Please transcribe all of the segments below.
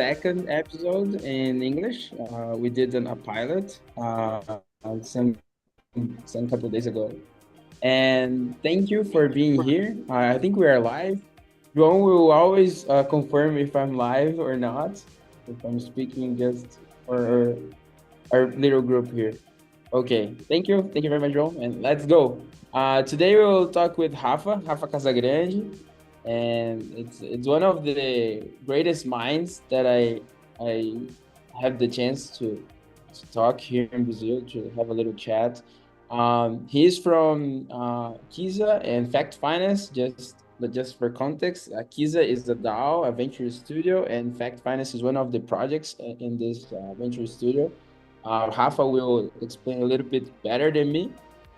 second episode in English. We did a pilot some couple days ago. And thank you for being here. I think we are live. João will always confirm if I'm live or not, if I'm speaking just for our little group here. Okay, thank you. Thank you very much, João. And let's go. Today we will talk with Rafa Casagrande, and it's one of the greatest minds that I have the chance to talk here in Brazil, to have a little chat. He's from Kisa and Fact Finance. Just for context, Kisa is the DAO, a venture studio, and Fact Finance is one of the projects in this venture studio. Rafa will explain a little bit better than me.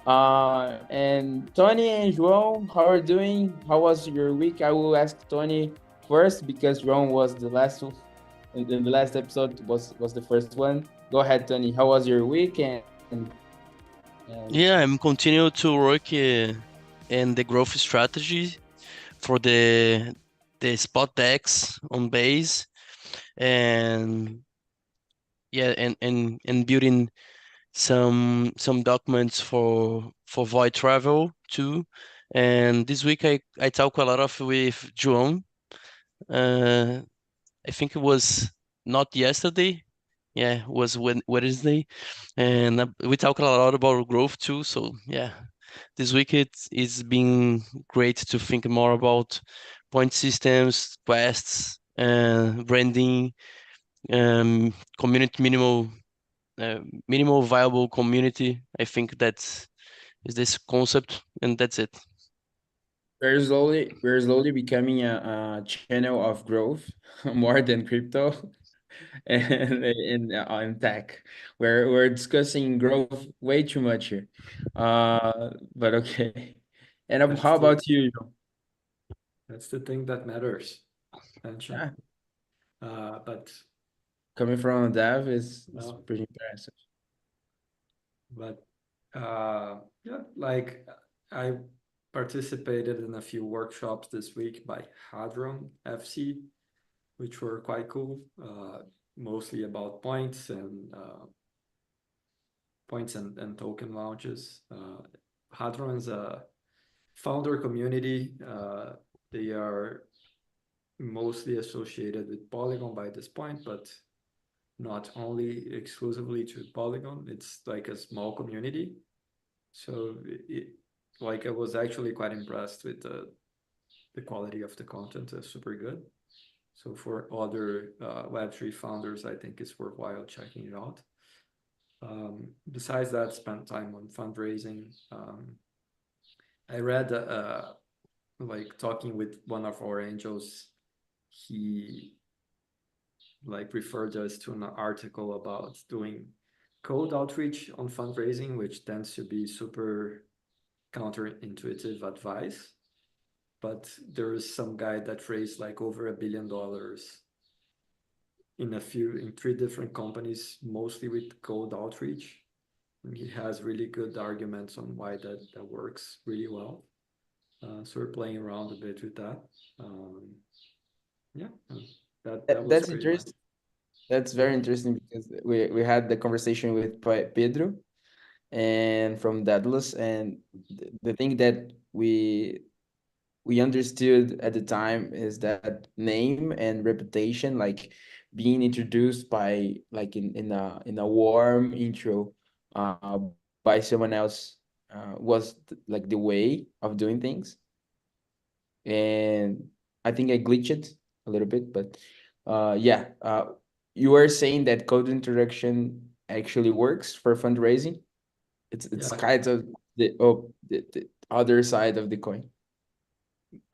And Tony and João, how are you doing? How was your week? I will ask Tony first because João was the last one. In the last episode was the first one. Go ahead, Tony. How was your week? And Yeah, I'm continuing to work in the growth strategy for the spot decks on base, and yeah, and building some documents for void travel too. And this week I talk a lot of with João. Uh, I think it was not yesterday. Yeah, it was Wednesday, and we talked a lot about growth too. So yeah, this week it's been great to think more about point systems, quests, branding, community minimal viable community. I think that is this concept, and that's it. we're slowly becoming a channel of growth more than crypto and in tech. We're discussing growth way too much here. But okay. And That's how the about you? that's the thing that matters. Attention. Yeah, But coming from a dev is well, pretty impressive. but yeah, like I participated in a few workshops this week by Hadron FC, which were quite cool. Mostly about points and token launches. Hadron is a founder community. They are mostly associated with Polygon by this point, but not only exclusively to Polygon. It's like a small community. So like I was actually quite impressed with the quality of the content. Is super good. So for other Web3 founders, I think it's worthwhile checking it out. Besides that, spent time on fundraising. I read like talking with one of our angels, he like referred us to an article about doing cold outreach on fundraising, which tends to be super counterintuitive advice. But there is some guy that raised like over $1 billion in 3 different companies, mostly with cold outreach. And he has really good arguments on why that works really well. So we're playing around a bit with that. Yeah, that was That's pretty much. interesting. That's very interesting because we had the conversation with Pedro and from Daedalus, and the thing that we understood at the time is that name and reputation, like being introduced by like in a warm intro uh by someone else was like the way of doing things. And I think I glitched a little bit, but yeah, you were saying that code introduction actually works for fundraising. It's Yeah, kind of the other side of the coin.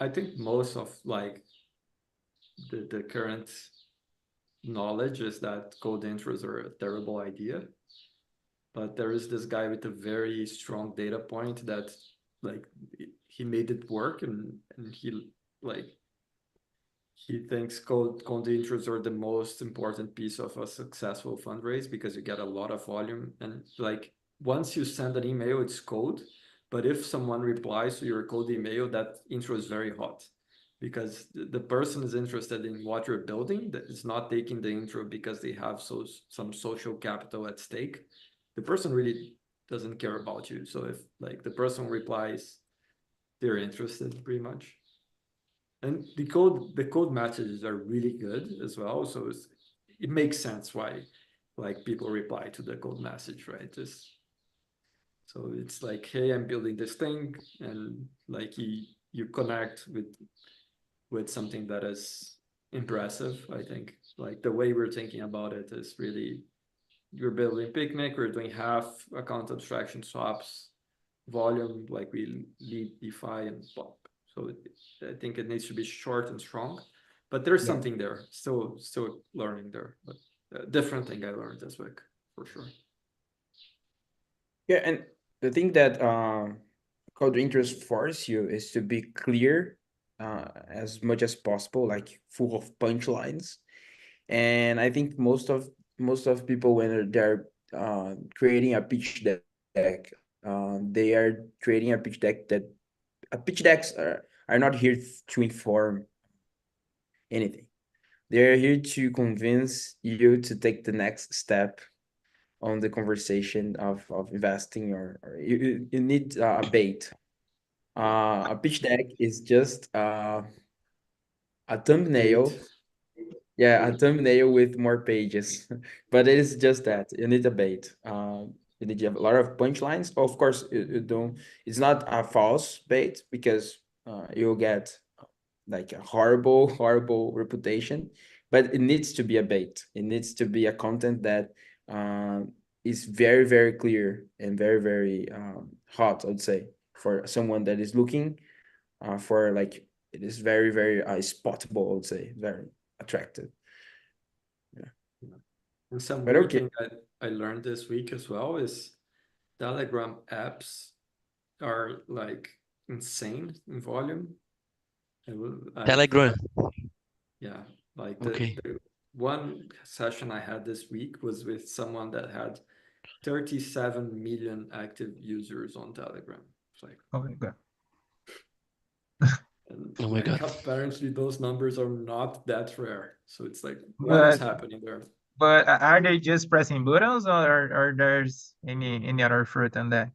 I think most of like the current knowledge is that cold intros are a terrible idea. But there is this guy with a very strong data point that like he made it work, and he like he thinks cold intros are the most important piece of a successful fundraise because you get a lot of volume. And like once you send an email, it's cold. But if someone replies to your cold email, that intro is very hot. because the person is interested in what you're building, that is not taking the intro because they have some social capital at stake. The person really doesn't care about you. So if like the person replies, they're interested pretty much. And the code messages are really good as well. So it makes sense why like people reply to the code message, right? Just so it's like, hey, I'm building this thing, and like you connect with something that is impressive. I think like the way we're thinking about it is really, you're building picnic, we're doing half account abstraction swaps, volume, like we lead DeFi and pop. So I think it needs to be short and strong, but there's Yeah. something there. Still learning there, but a different thing I learned this week for sure. Yeah, and the thing that code interest force you is to be clear as much as possible, like full of punchlines. And I think most of people when they're creating a pitch deck, they are creating a pitch deck that pitch decks are not here to inform anything. They're here to convince you to take the next step on the conversation of investing, or you need a bait. A pitch deck is just a Bait. thumbnail. Yeah, a thumbnail with more pages, but it is just that you need a bait. You need to have a lot of punchlines. Of course, you don't. It's not a false bait because you'll get like a horrible, horrible reputation. But it needs to be a bait. It needs to be a content that uh, is very, very clear and very, very hot. I would say for someone that is looking for like it is very, very spottable. I would say very attractive. Yeah. And some But weird okay. thing I learned this week as well is Telegram apps are like insane in volume. Telegram. Yeah, like Okay. the one session I had this week was with someone that had 37 million active users on Telegram. It's like, Oh my God. and Oh my like God. apparently those numbers are not that rare. So it's like, what is But happening there? are they just pressing buttons, or there's any other fruit on that?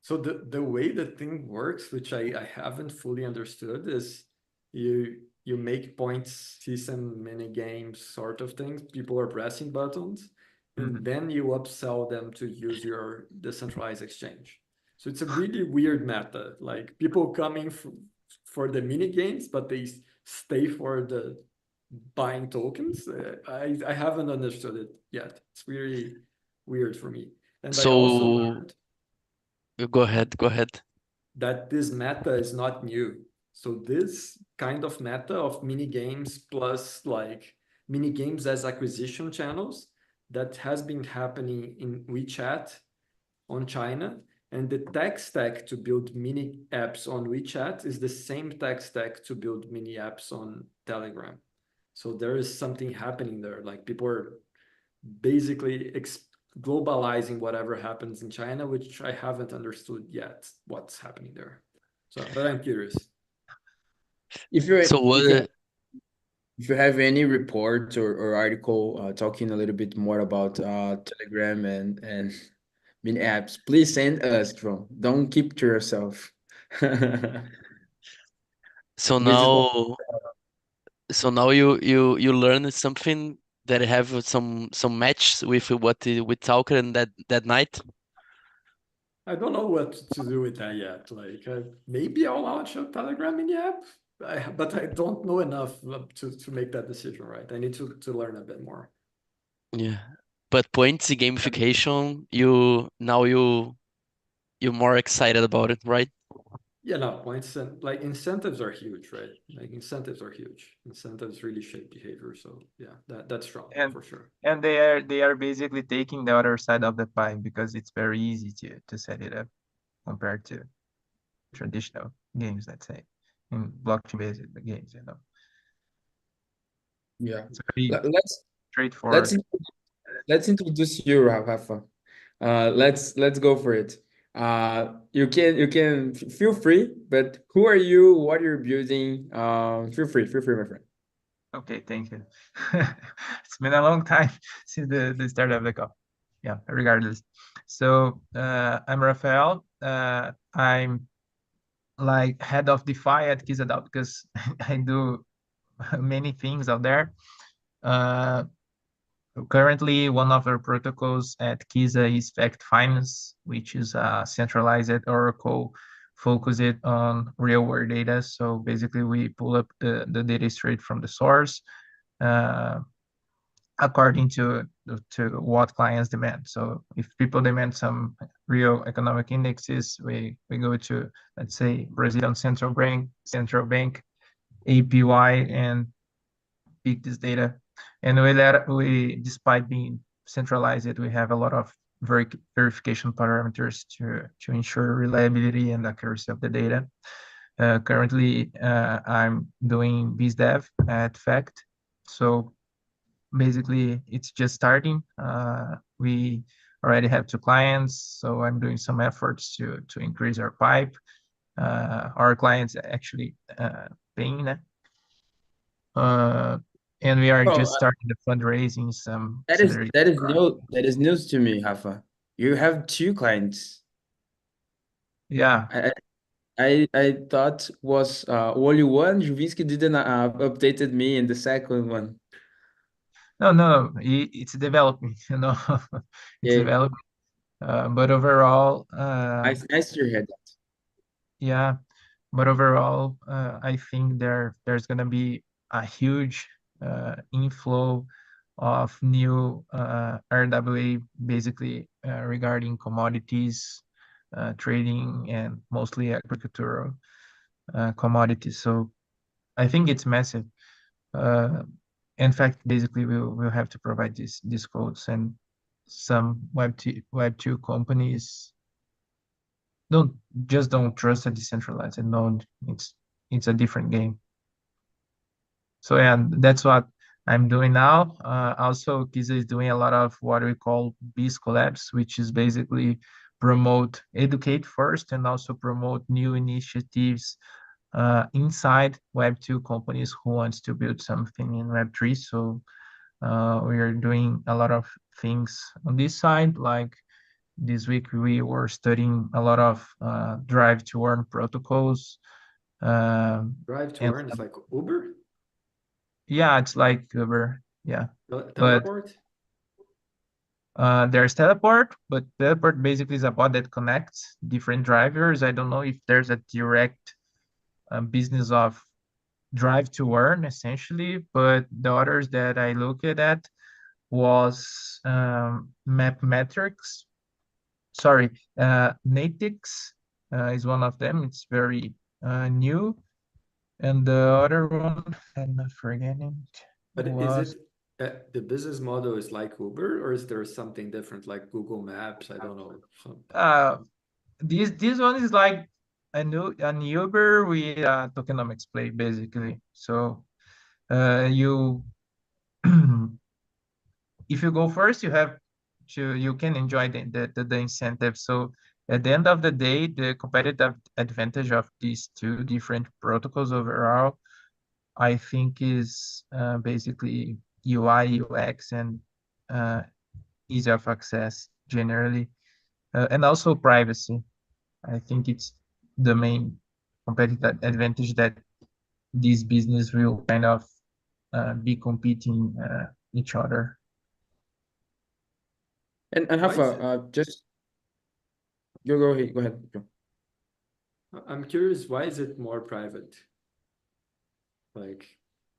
So the way the thing works, which I haven't fully understood, is you make points, see some mini games sort of things. People are pressing buttons, and Mhm. then you upsell them to use your decentralized exchange. So it's a really weird meta. Like people coming for the mini games, but they stay for the buying tokens. I haven't understood it yet. It's really weird for me. And I also So learned go ahead, go ahead. that this meta is not new. So this kind of meta of mini games plus like mini games as acquisition channels, that has been happening in WeChat on China. And the tech stack to build mini apps on WeChat is the same tech stack to build mini apps on Telegram. So there is something happening there. Like people are basically globalizing whatever happens in China, which I haven't understood yet what's happening there. So, but I'm curious. If you So if you what? if you have any report or article talking a little bit more about Telegram and mini apps, please send us, John. Don't keep to yourself. So This is now, so now you learn something that have some match with what we talked in that night. I don't know what to do with that yet. Like maybe I'll launch a Telegram mini app, but I don't know enough to make that decision. Right? I need to learn a bit more. Yeah. But points gamification, you're more excited about it, right? Yeah, no, points and like incentives are huge, right? Like incentives are huge. Incentives really shape behavior. So yeah, that's strong And for sure. they are basically taking the other side of the pie because it's very easy to set it up compared to traditional games, let's say, in blockchain-based games, yeah. It's very Let's let's straightforward. in- let's introduce you, Rafa. Let's go for it. You can feel free, but who are you? What you're building? Feel free, my friend. Okay, thank you. It's been a long time since the start of the call. Yeah, regardless. So I'm Rafael. I'm like head of DeFi at Kizadao because I do many things out there. Uh, Currently, one of our protocols at Kiza is Fact Finance, which is a centralized Oracle focused on real world data. So basically, we pull up the data straight from the source uh, according to what clients demand. So if people demand some real economic indexes, we go to, let's say, Brazilian central bank APY and pick this data. And despite being centralized, we have a lot of verification parameters to ensure reliability and accuracy of the data. Currently, I'm doing BizDev at Fact. So basically, it's just starting. We already have 2 clients, so I'm doing some efforts to increase our pipe. Our clients actually paying that. And we are Oh, just starting the fundraising, some that is accelerated. that is new that is news to me, Rafa. You have 2 clients. Yeah. I I thought was only one. Juvinsky didn't updated me in the second one. No, it's developing, it's Yeah, developing. But overall, nice to hear that. yeah, but overall, I think there's gonna be a huge inflow of new RWA, basically regarding commodities, trading, and mostly agricultural commodities. So I think it's massive. Uh, in fact, basically, we'll have to provide these codes, and some Web2 companies don't don't trust a decentralized node. It's a different game. So yeah, that's what I'm doing now. Also, Kiza is doing a lot of what we call Biz collabs, which is basically promote, educate first, and also promote new initiatives inside Web2 companies who wants to build something in Web3. So we are doing a lot of things on this side. Like this week, we were studying a lot of drive to earn protocols. Drive to And earn is like Uber? yeah, it's like Uber. Yeah, but Teleport? there's Teleport, but Teleport basically is a bot that connects different drivers. I don't know if there's a direct business of drive to earn essentially, but the others that I looked at was Mapmetrics. Sorry, Natix is one of them. It's very new, and the other one I'm not forgetting But is was it the business model is like Uber, or is there something different like Google Maps? I don't know. uh this one is like an Uber with a tokenomics play basically. So you if you go first, you can enjoy the incentive. So at the end of the day, the competitive advantage of these two different protocols overall, I think, is basically UI, UX, and uh, ease of access generally, and also privacy. I think it's the main competitive advantage that this business will kind of be competing each other. And Why Rafa, is it? just go ahead, go ahead. Go. I'm curious, why is it more private? Like,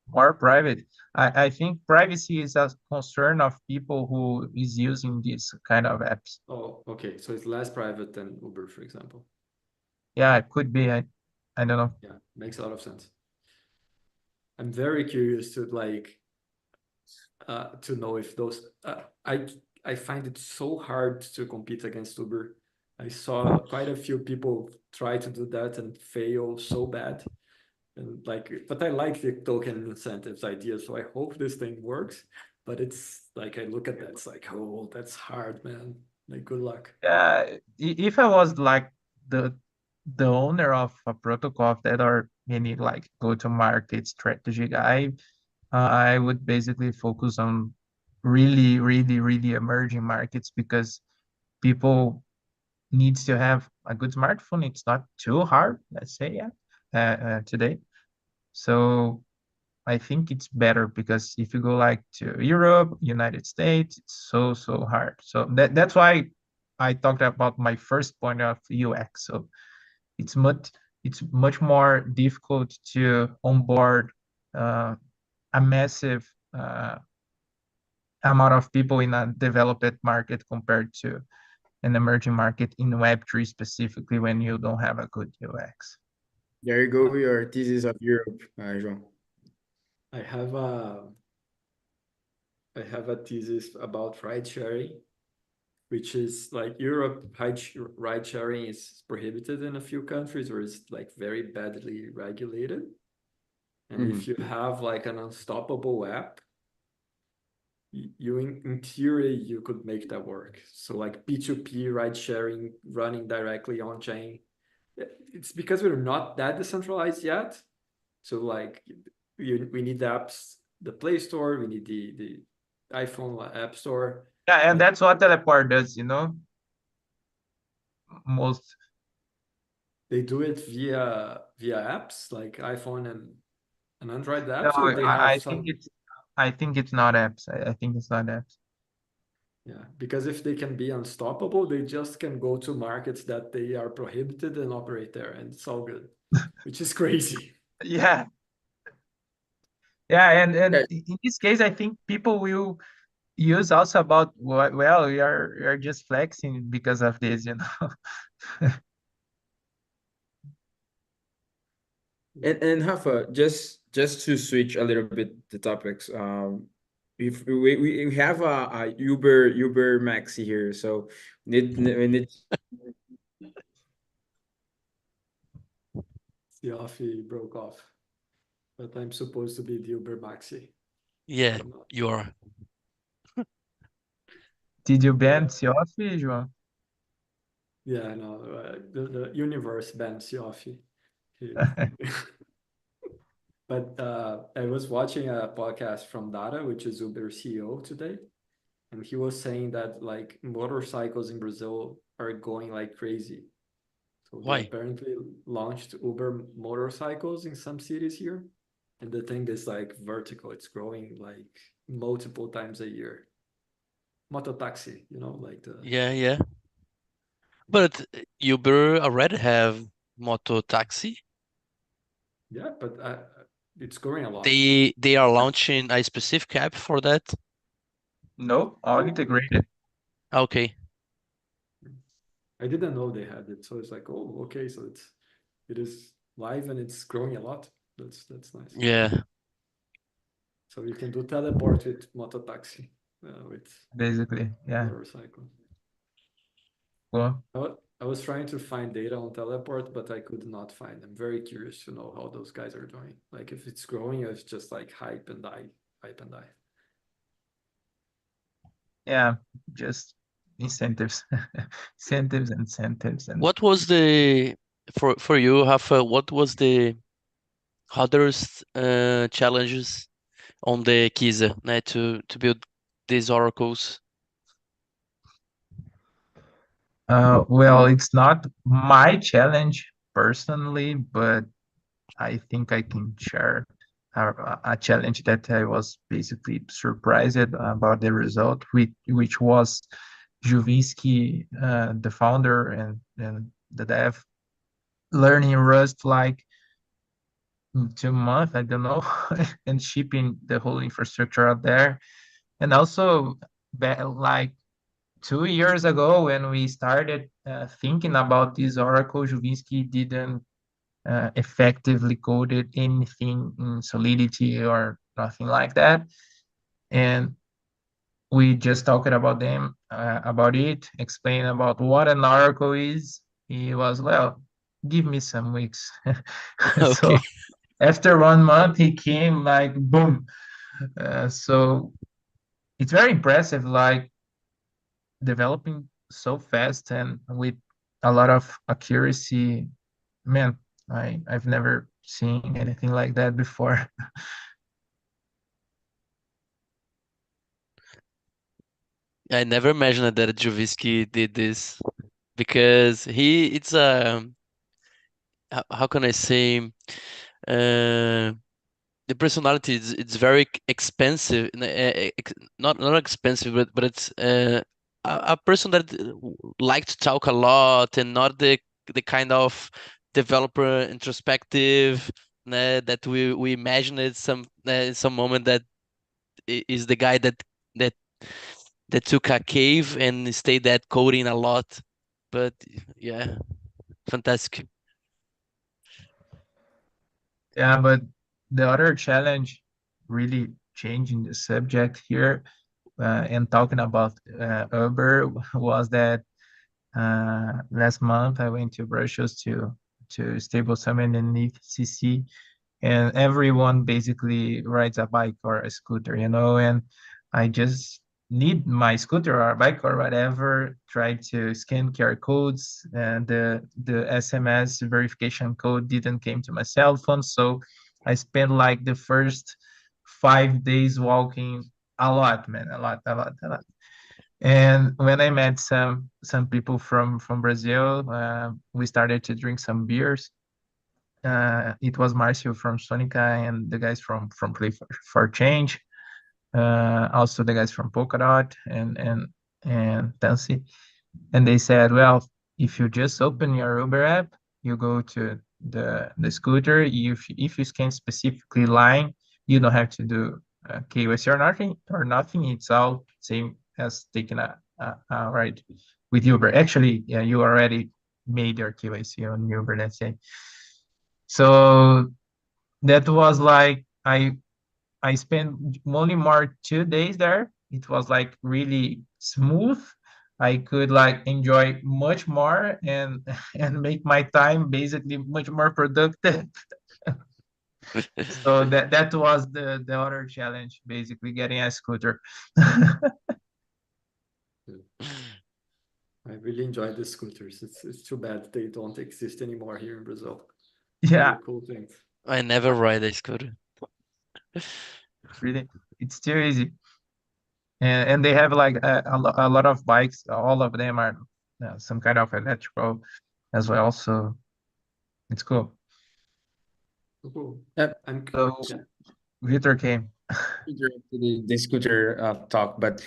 More private. I think privacy is a concern of people who is using these kind of apps. oh, okay, so it's less private than Uber, for example. Yeah, it could be. I don't know. Yeah, makes a lot of sense. I'm very curious to know if those I find it so hard to compete against Uber. I saw quite a few people try to do that and fail so bad. And but I like the token incentives idea, so I hope this thing works. But it's like I look at that, it's like, oh, that's hard, man. Like, good luck. If I was like the owner of a protocol of that or any like go-to-market strategy guy, I would basically focus on really, really, really emerging markets because people needs to have a good smartphone. It's not too hard, let's say, yeah, today. So I think it's better because if you go like to Europe, United States, it's so hard. So that's why I talked about my first point of UX. So it's much more difficult to onboard uh, a massive amount of people in a developed market compared to an emerging market in Web3 specifically when you don't have a good UX. There you go, your thesis of Europe, João. I have a I have a thesis about ride sharing, which is like Europe. Ride sharing is prohibited in a few countries, or it's like very badly regulated. And if you have like an unstoppable app, you in theory you could make that work. So like P2P ride sharing running directly on chain. It's because we're not that decentralized yet. So like we need the apps, the Play Store, we need the iPhone App Store. Yeah, and But that's what Teleport does, most. they do it via apps like iPhone and Android No, apps, or they have some. I think it's not apps. I think it's not apps. Yeah, because if they can be unstoppable, they just can go to markets that they are prohibited and operate there, and it's all good, which is crazy. Yeah. Yeah, and Yeah, in this case, I think people will use also about well, we are just flexing because of this. and Rafa, just to switch a little bit the topics, if we have a Uber Maxi here, so we need Siafi broke off, but I'm supposed to be the Uber Maxi. Yeah, I'm not. you are. Did you ban Yeah, Siofi, João? yeah, no, the universe banned Siafi. But I was watching a podcast from Data, which is Uber CEO today, and he was saying that like motorcycles in Brazil are going like crazy. So they Why? apparently launched Uber motorcycles in some cities here, and the thing is like vertical. It's growing like multiple times a year. Mototaxi, like the. Yeah, yeah. But Uber already have moto taxi. Yeah, but it's growing a lot. They are launching a specific app for that. No, all integrated. Okay. I didn't know they had it, so it's like, oh, okay, so it is live and it's growing a lot. That's nice. Yeah. So you can do teleport with mototaxi, with Basically, yeah. motorcycle. Cool. I was trying to find data on teleport, but I could not find. I'm very curious to know how those guys are doing. Like if it's growing, or it's just like hype and die, hype and die. Yeah, just incentives, incentives, and What was the for you, Rafa, what was the hardest challenges on the Kisa, né, to build these oracles? well, it's not my challenge personally, but I think I can share a challenge that I was basically surprised about the result, which was Juvinsky, the founder and the dev, learning Rust like in 2 months, I don't know, and shipping the whole infrastructure out there. And also, like 2 years ago, when we started thinking about this Oracle, Juvinsky didn't effectively coded anything in Solidity or nothing like that. And we just talked about it, explain about what an Oracle is. He was, well, give me some weeks. So Okay. after 1 month, he came like boom. So it's very impressive, like developing so fast and with a lot of accuracy. Man, I've never seen anything like that before. I never imagined that Jovisky did this because it's a how can I say the personality is it's very expensive, not expensive, but it's a person that like to talk a lot and not the kind of developer introspective that we imagine at some moment that is the guy that that took a cave and stayed there coding a lot. But yeah, fantastic. Yeah, but the other challenge, really changing the subject here, and talking about Uber, was that last month I went to Brussels to Stable Summit and ECC, and everyone basically rides a bike or a scooter, and I just need my scooter or bike or whatever, try to scan QR codes, and the SMS verification code didn't came to my cell phone, so I spent like the first 5 days walking a lot, man, a lot, a lot, a lot. And when I met some people from Brazil, we started to drink some beers. It was Marcio from Sonica and the guys from Play for Change. Also the guys from Polkadot and Tansy. And they said, well, if you just open your Uber app, you go to the scooter. If you scan specifically line, you don't have to do KYC or nothing. It's all same as taking a ride with Uber. Actually, yeah, you already made your KYC on Uber, let's say. So that was like I spent only more 2 days there. It was like really smooth. I could like enjoy much more and and make my time basically much more productive. So that was the other challenge, basically getting a scooter. I really enjoy the scooters. It's too bad they don't exist anymore here in Brazil. Yeah, Really cool things. I never ride a scooter. really, it's too easy. And they have like a lot of bikes. All of them are some kind of electrical as well. So it's cool. Cool. Yep. So Yeah. Victor came. The scooter talk, but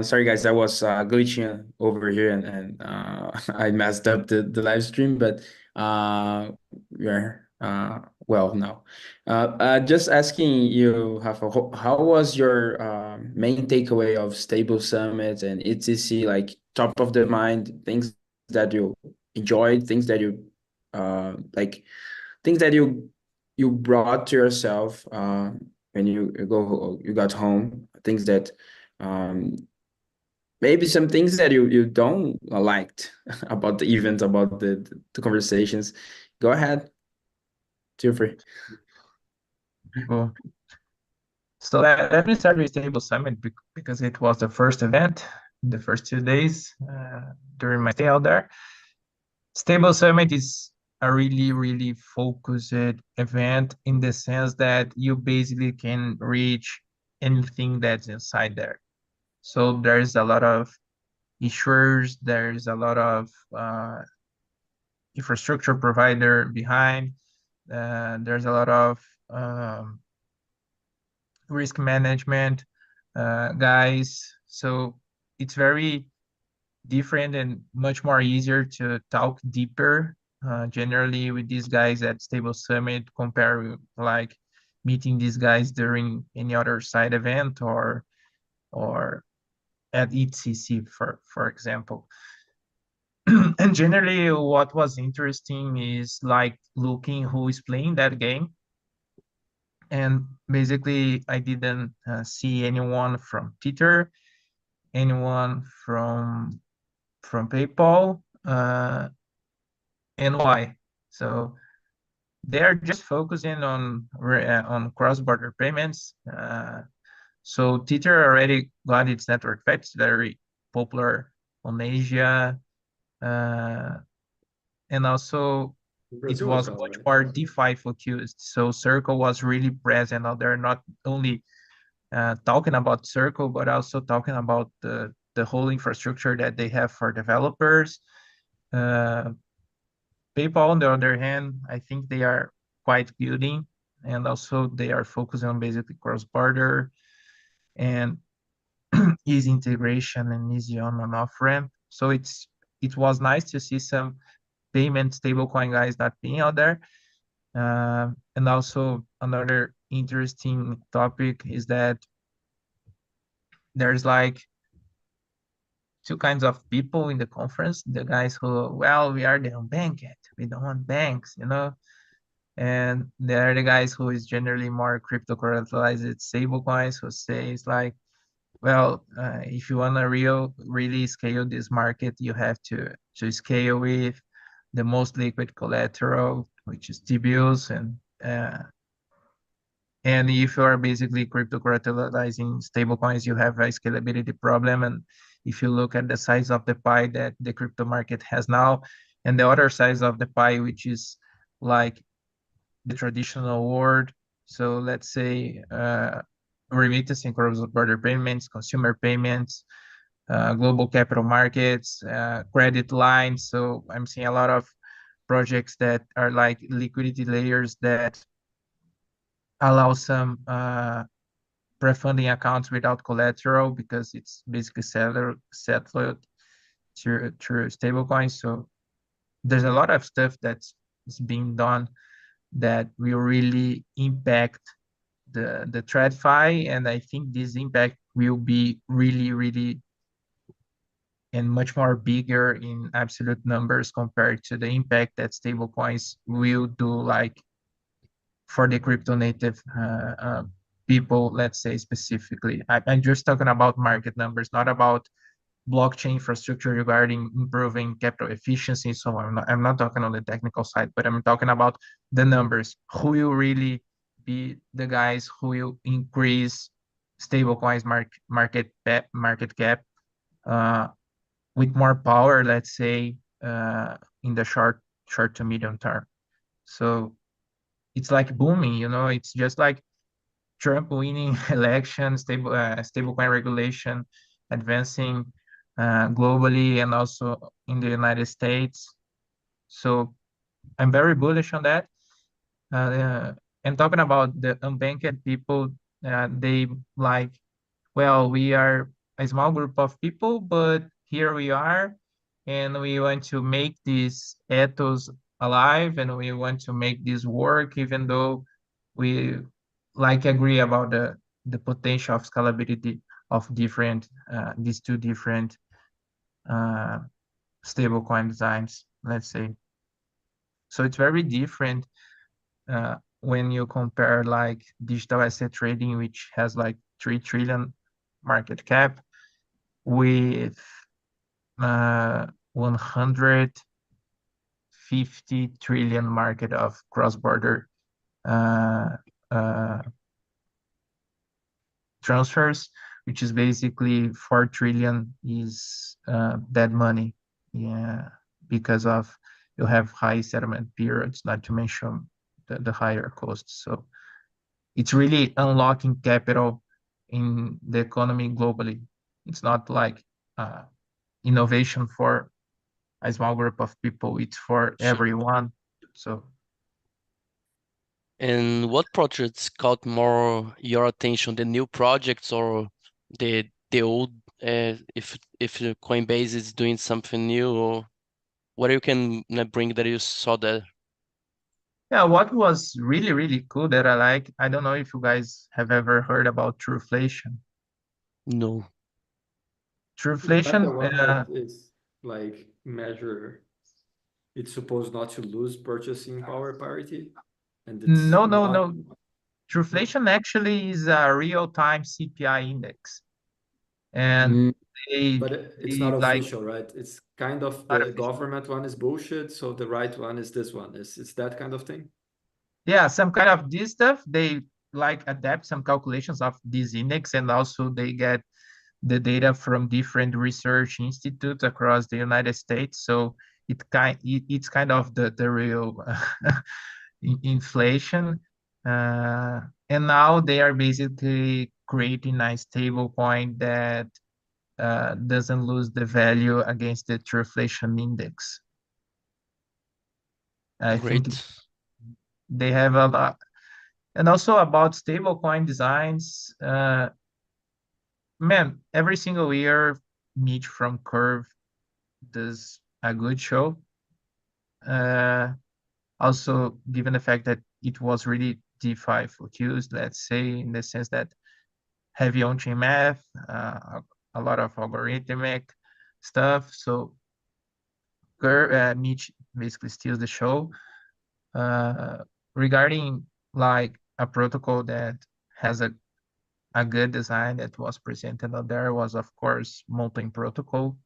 sorry guys, I was glitching over here and I messed up the live stream, but we're well now. Just asking you, Rafa, how was your main takeaway of Stable Summit and ETC, like top of the mind things that you enjoyed, things that you like things that you brought to yourself when you got home, things that um maybe some things that you don't liked about the event, about the conversations. Go ahead, feel free. Cool. So let me start with Stable Summit because it was the first event, the first 2 days during my stay out there. Stable Summit is a really, really focused event in the sense that you basically can reach anything that's inside there. So there's a lot of issuers, there's a lot of infrastructure provider behind, there's a lot of risk management guys. So it's very different and much more easier to talk deeper generally with these guys at Stable Summit compared with like meeting these guys during any other side event or at ECC for example. And generally what was interesting is like looking who is playing that game. And basically I didn't see anyone from Twitter, anyone from PayPal, and why. So they're just focusing on cross-border payments. So Tether already got its network effects, very popular on Asia, and also In it Brazil as was well, much right? more DeFi focused. So Circle was really present. Now they're not only talking about Circle, but also talking about the whole infrastructure that they have for developers. PayPal, on the other hand, I think they are quite building, and also they are focusing on basically cross-border and easy integration and easy on and off ramp. So it was nice to see some payment stablecoin guys not being out there. And also another interesting topic is that there's like two kinds of people in the conference. The guys who, well, we are the unbanked, we don't want banks, you know. And there are the guys who is generally more crypto collateralized stablecoins who says like, well, if you want to really scale this market, you have to scale with the most liquid collateral, which is T-bills, and if you are basically crypto collateralizing stablecoins, you have a scalability problem. And if you look at the size of the pie that the crypto market has now, and the other size of the pie, which is like the traditional world. So let's say remittance and cross-border payments, consumer payments, global capital markets, credit lines. So I'm seeing a lot of projects that are like liquidity layers that allow some pre-funding accounts without collateral because it's basically settled through stablecoins. So there's a lot of stuff that's being done that will really impact the TradFi, and I think this impact will be really and much more bigger in absolute numbers compared to the impact that stablecoins will do, like for the crypto native people, let's say specifically. I'm just talking about market numbers, not about blockchain infrastructure regarding improving capital efficiency. So I'm not talking on the technical side, but I'm talking about the numbers. Who will really be the guys who will increase stablecoins market cap uh, with more power, let's say, in the short to medium term. So it's like booming, you know, it's just like Trump winning election, stablecoin regulation advancing globally and also in the United States. So I'm very bullish on that. And talking about the unbanked people, they like, well, we are a small group of people, but here we are, and we want to make this ethos alive, and we want to make this work, even though we like agree about the potential of scalability of different these two different uh, stablecoin designs, let's say. So it's very different when you compare like digital asset trading, which has like 3 trillion market cap, with 150 trillion market of cross-border uh, uh, transfers, which is basically 4 trillion is dead money. Yeah, because of you have high settlement periods, not to mention the higher costs. So it's really unlocking capital in the economy globally. It's not like innovation for a small group of people, it's for So, everyone. So and what projects caught more your attention, the new projects or the old, if the Coinbase is doing something new, or what you can bring that you saw there? yeah, what was really cool that I like, I don't know if you guys have ever heard about Trueflation. No. Is that the Trueflation, one that is like measure? It's supposed not to lose purchasing power parity, and it's not. no. Trueflation actually is a real-time CPI index, and Mm, they But it's not they like official, right? It's kind of not the official. government one is bullshit, so the right one is this one. It's that kind of thing. Yeah, some kind of this stuff. They like adapt some calculations of this index, and also they get the data from different research institutes across the United States. So it's kind of the real inflation. And now they are basically creating a stable coin that doesn't lose the value against the truflation index. I think Great. they have a lot. And also about stablecoin designs, man, every single year, Mitch from Curve does a good show. Also, given the fact that it was really DeFi focused, let's say, in the sense that heavy on-chain math, a lot of algorithmic stuff. So Mitch basically steals the show. Regarding like a protocol that has a good design that was presented out there was, of course, Mountain Protocol.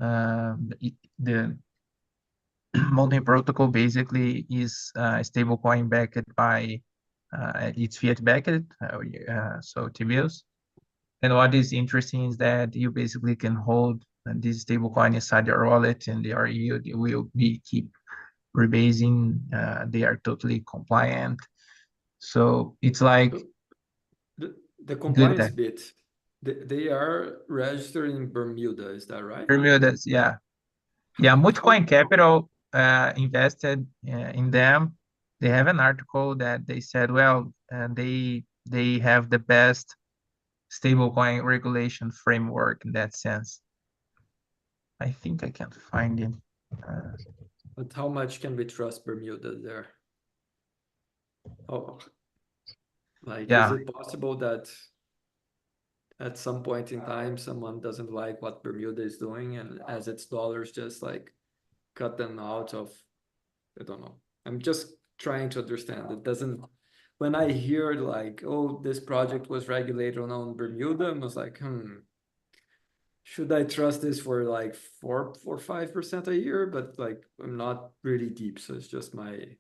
The Mountain Protocol basically is a stablecoin backed by it's fiat backed, so TBOs. And what is interesting is that you basically can hold this stablecoin inside your wallet, and your yield will be keep rebasing. They are totally compliant. So it's like The good compliance tech. bit, they are registered in Bermuda, is that right? Bermudas, yeah. Yeah, Multicoin Capital invested in them. They have an article that they said, well, they have the best stablecoin regulation framework in that sense. I think I can find it. But how much can we trust Bermuda there? Oh, like, Yeah. is it possible that at some point in time someone doesn't like what Bermuda is doing, and as its dollars just like cut them out of, I don't know. I'm just trying to understand. It doesn't, when I hear like, oh, this project was regulated on Bermuda, I was like, should I trust this for like 4 or 5% a year? But like, I'm not really deep, so it's just my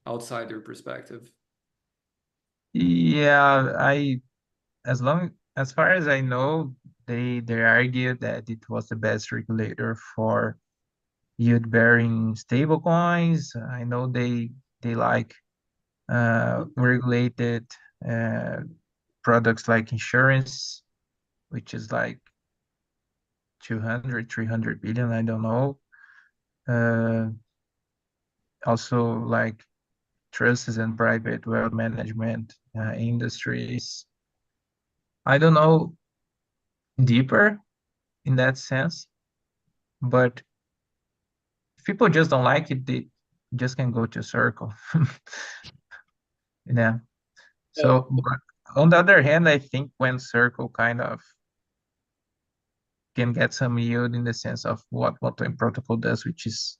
outsider perspective. Yeah, as far as I know, they argued that it was the best regulator for yield bearing stablecoins. I know they like regulated uh, products like insurance, which is like 200, 300 billion, I don't know. Also like trusts and private wealth management industries. I don't know deeper in that sense, but if people just don't like it, they just can go to Circle. Yeah. So, but on the other hand, I think when Circle kind of can get some yield in the sense of what Blockchain Protocol does, which is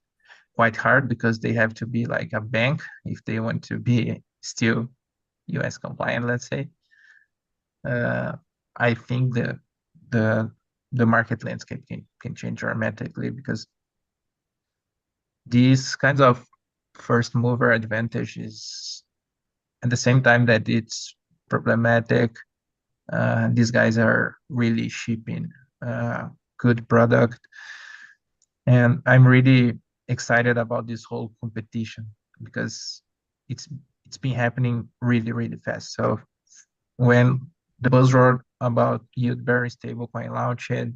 quite hard because they have to be like a bank if they want to be still US compliant, let's say. I think the the market landscape can change dramatically because these kinds of first mover advantage is at the same time that it's problematic. These guys are really shipping good product, and I'm really excited about this whole competition because it's it's been happening really fast. So when the buzzword about yield bearing stablecoin launched,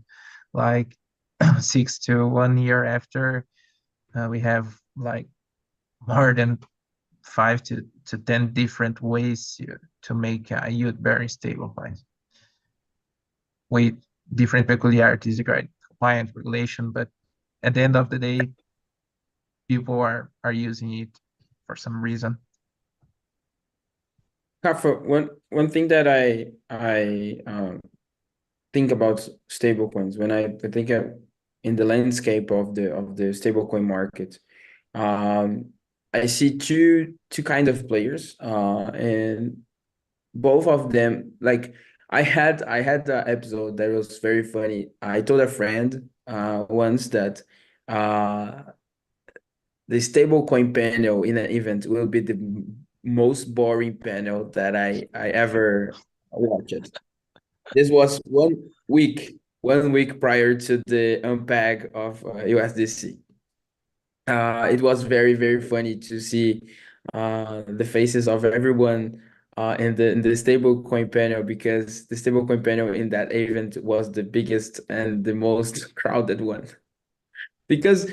like 6 to 1 year after, we have like more than 5 to 10 different ways to make a yield bearing stablecoin with different peculiarities regarding compliance regulation. But at the end of the day, people are using it for some reason. Rafa, one thing that I think about stablecoins when I think in the landscape of the stablecoin market, um, I see two kind of players, and both of them like I had the episode that was very funny. I told a friend once that uh the stablecoin panel in an event will be the most boring panel that I ever watched. This was 1 week prior to the unpack of USDC. It was very, very funny to see the faces of everyone in the stablecoin panel, because the stablecoin panel in that event was the biggest and the most crowded one. Because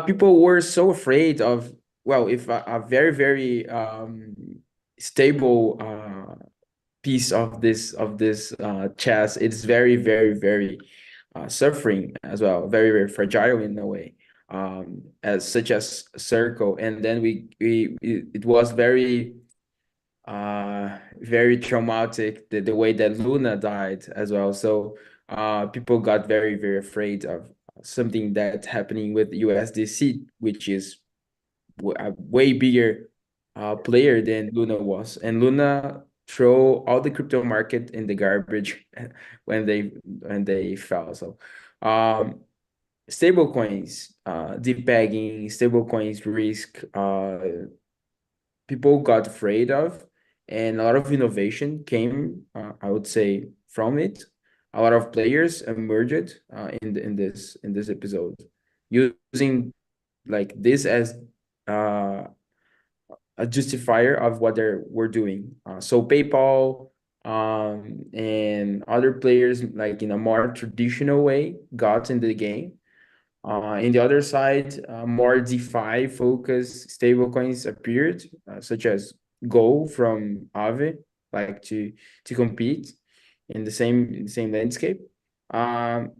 people were so afraid of, well, if a very, very stable piece of this chess, it's very, very, very suffering as well, very, very fragile in a way, as such as Circle. And then it was very very traumatic, the way that Luna died as well. So people got very, very afraid of something that's happening with USDC, which is a way bigger player than Luna was. And Luna throw all the crypto market in the garbage when they fell. So stable coins, depegging, stable coins risk, people got afraid of, and a lot of innovation came, I would say, from it. A lot of players emerged in this episode, using like this as uh, a justifier of what they were doing. So PayPal and other players, like in a more traditional way, got in the game. In the other side, more DeFi focused stablecoins appeared, such as Go from Aave, like to compete in the same landscape. Um,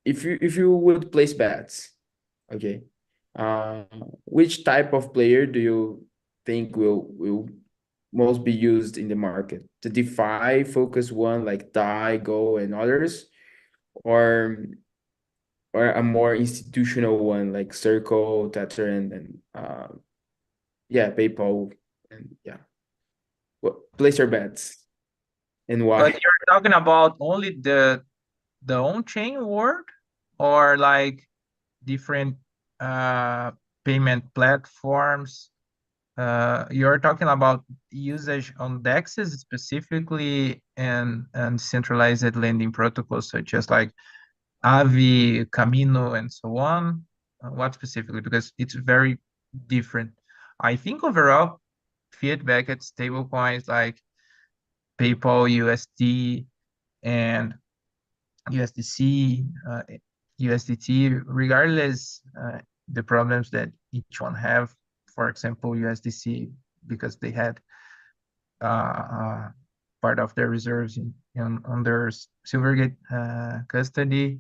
if you would place bets, okay, uh, which type of player do you think will most be used in the market? The DeFi focus one like Dai, Go, and others, or a more institutional one like Circle, Tether, and yeah, PayPal, and yeah. Well, place your bets and But why. you're talking about only the on-chain world, or like different payment platforms? You're talking about usage on DEXs specifically, and centralized lending protocols such as like Aave, Camino, and so on. What specifically? Because it's very different. I think overall, fiat-backed stablecoins like PayPal, USD, and USDC, USDT, regardless the problems that each one have. For example, USDC, because they had part of their reserves in under Silvergate custody.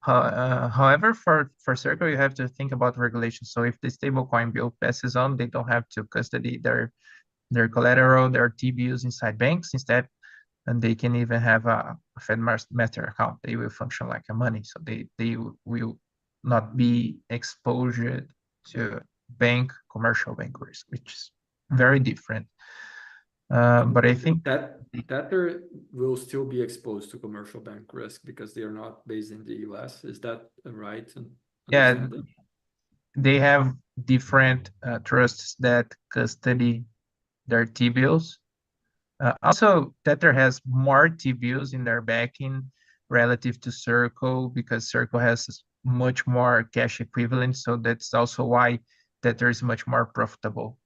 However, for Circle, you have to think about regulation. So if the stablecoin bill passes on, they don't have to custody their collateral, their T-bills inside banks instead, and they can even have a Fed Master account. They will function like a money, so they will not be exposed to commercial bank risk, which is very different. But I think that there will still be exposed to commercial bank risk because they are not based in the US. Is that right? yeah, Understanding? they have different trusts that custody their T-bills. Also, Tether has more T-bills in their backing relative to Circle, because Circle has much more cash equivalent. So that's also why Tether is much more profitable.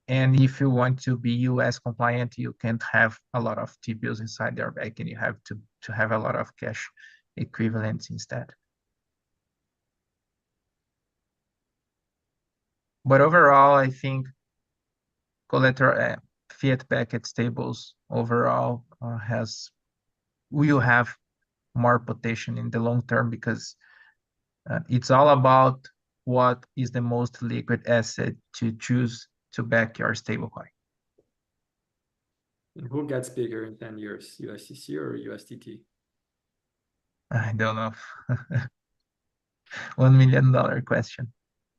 And if you want to be US compliant, you can't have a lot of T-bills inside their backing. You have to have a lot of cash equivalents instead. But overall, I think collateral fiat-backed stables overall will have more potential in the long term, because it's all about what is the most liquid asset to choose to back your stablecoin. And who gets bigger in 10 years, USDC or USDT? I don't know. $1 million question.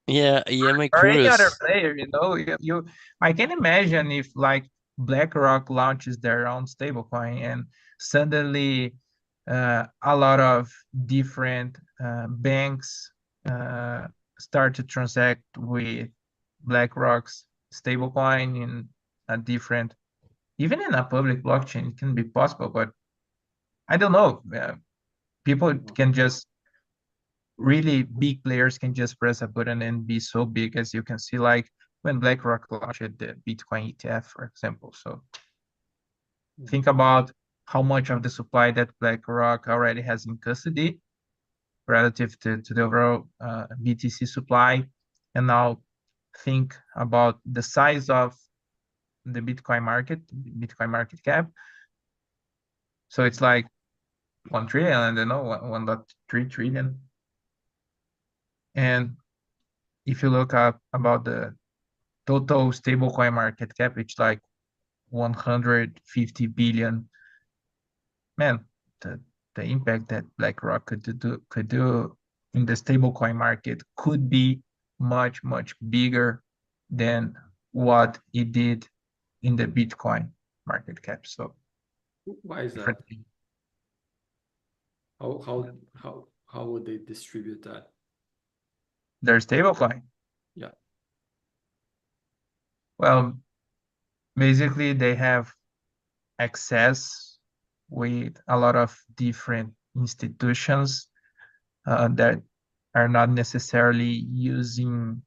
Yeah, I'm Or any other curious. player, I can imagine if like BlackRock launches their own stablecoin, and suddenly a lot of different banks start to transact with BlackRock's stablecoin in a different even in a public blockchain, it can be possible, but I don't know. People can just really big players can just press a button and be so big, as you can see, like when BlackRock launched the Bitcoin ETF, for example. So think about how much of the supply that BlackRock already has in custody relative to the overall BTC supply. And now think about the size of the Bitcoin market cap. So it's like 1 trillion, I don't know, 1.3 trillion. And if you look up about the total stablecoin market cap, it's like 150 billion. Man, the impact that BlackRock could do in the stablecoin market could be much, much bigger than what it did in the Bitcoin market cap. So Why is that? different thing. How would they distribute that? Their stablecoin. Yeah. Well, basically they have access with a lot of different institutions that are not necessarily using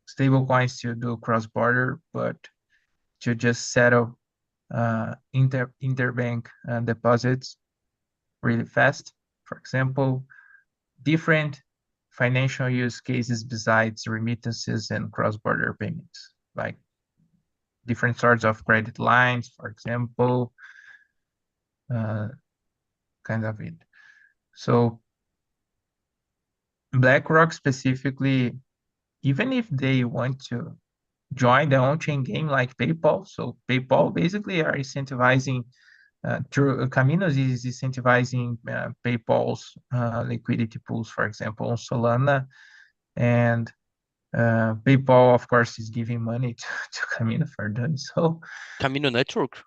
stable coins to do cross-border, but to just settle interbank deposits really fast. For example, different financial use cases besides remittances and cross-border payments, like different sorts of credit lines, for example, kind of it. So BlackRock specifically, even if they want to join the on-chain game like PayPal, so PayPal basically are incentivizing through Caminos is incentivizing PayPal's liquidity pools, for example, on Solana, and PayPal, of course, is giving money to Camino for doing so. Camino Network.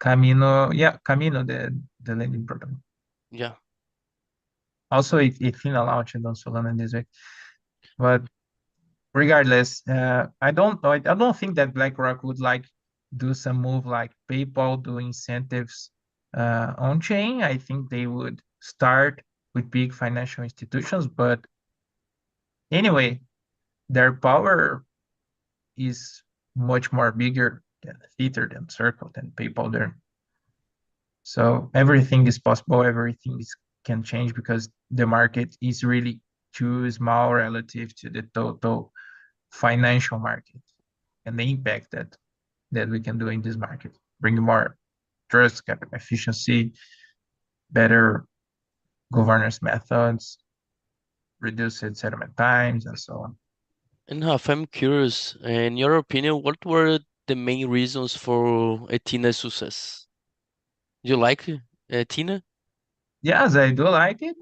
Camino, the lending program. Yeah. Also, Ethena launched on Solana this week, but regardless, I don't know. I don't think that BlackRock would like do some move like PayPal do incentives on chain. I think they would start with big financial institutions, but anyway, their power is much more bigger than Ether, than Circle, than PayPal there. So everything is possible. Everything can change because the market is really too small relative to the total financial market and the impact that we can do in this market, bring more trust, capital efficiency, better governance methods, reduced settlement times, and so on. And Rafa, I'm curious, in your opinion, what were the main reasons for Etina's success? You like Etina? Yes, I do like it.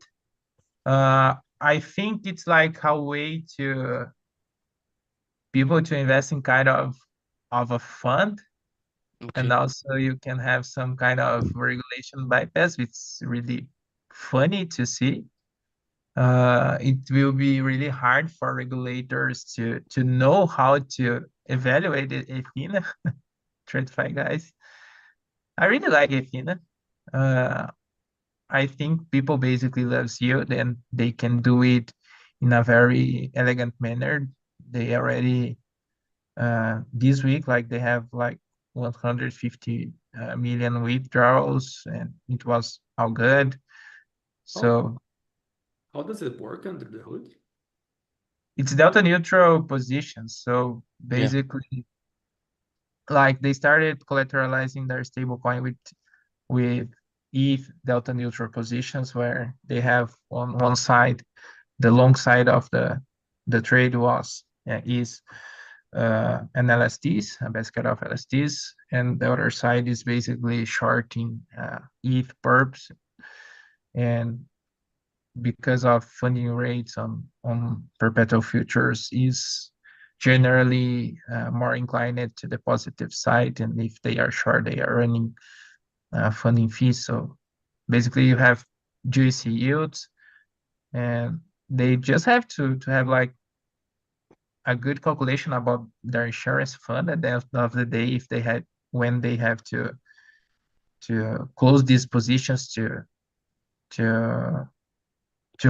I think it's like a way to people to invest in kind of a fund, and Okay. also you can have some kind of regulation bypass. It's really funny to see. It will be really hard for regulators to know how to evaluate Athena. TradFi guys. I really like Athena. Uh, I think people basically loves you, then they can do it in a very elegant manner. They already this week, like they have like 150 million withdrawals, and it was all good. So How does it work under the hood? it's delta neutral positions. So Yeah. basically, like they started collateralizing their stablecoin with ETH delta neutral positions, where they have on one side the long side of the trade was is an LSTs, a basket of LSTs, and the other side is basically shorting ETH perps. And because of funding rates on perpetual futures is generally more inclined to the positive side, and if they are short, they are running funding fees. So basically, you have juicy yields, and they just have to have like a good calculation about their insurance fund at the end of the day if they had when they have to close these positions to to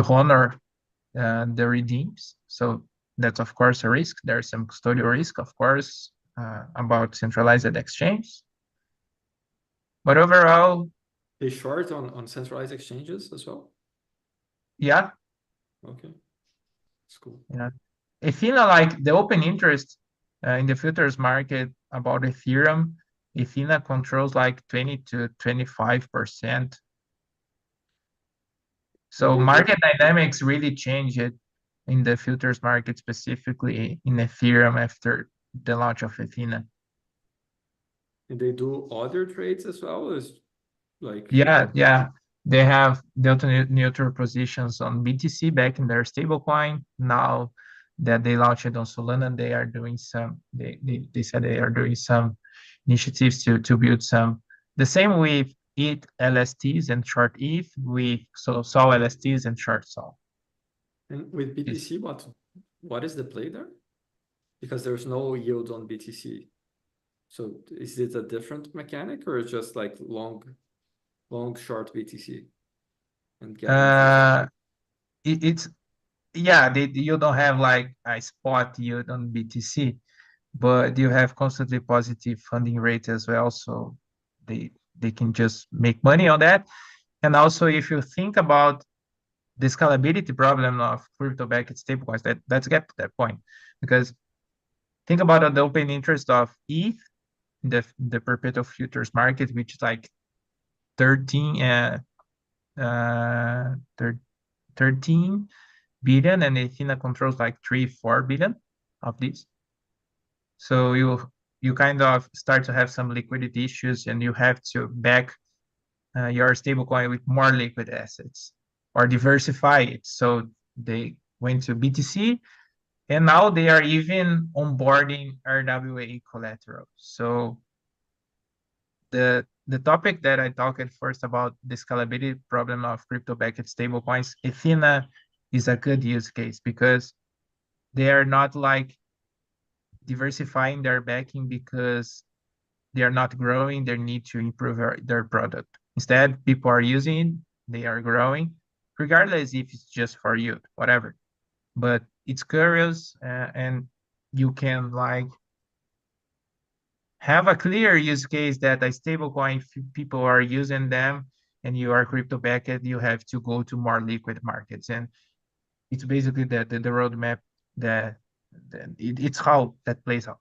honor the redeems. So that's of course a risk. There's some custodial risk, of course, about centralized exchange. But overall, They short on centralized exchanges as well? yeah, Okay, it's cool. yeah. Athena, like the open interest in the futures market about Ethereum, Athena controls like 20 to 25%. So They do, market dynamics really changed in the futures market, specifically in Ethereum after the launch of Athena. and they do other trades as well as like Yeah. They have delta neutral positions on BTC back in their stablecoin. Now that they launched it on Solana, they are doing some, they said they are doing some initiatives to build some, the same with ETH LSTs and short ETH, with Sol LSTs and short Sol. and with BTC, what is the play there? Because there's no yield on BTC. So is it a different mechanic or it's just like long short BTC and get interest? It's yeah, you don't have like a spot yield on BTC, but you have constantly positive funding rate as well, so they can just make money on that. And also, if you think about the scalability problem of crypto-backed stablecoins, let's get to that point, because think about the open interest of ETH, the perpetual futures market, which is like 13 uh, 13 billion, and Athena controls like 3-4 billion of these. So you kind of start to have some liquidity issues, and you have to back your stablecoin with more liquid assets or diversify it. So they went to BTC, and now they are even onboarding RWA collateral. So the topic that I talked at first about the scalability problem of crypto-backed stablecoins, Athena is a good use case because they are not like diversifying their backing because they are not growing, they need to improve their product. Instead, people are using it, they are growing, regardless if it's just for you, whatever. But it's curious, and you can like have a clear use case that a stablecoin, if people are using them and you are crypto backed, you have to go to more liquid markets. And it's basically the roadmap that it's how that plays out.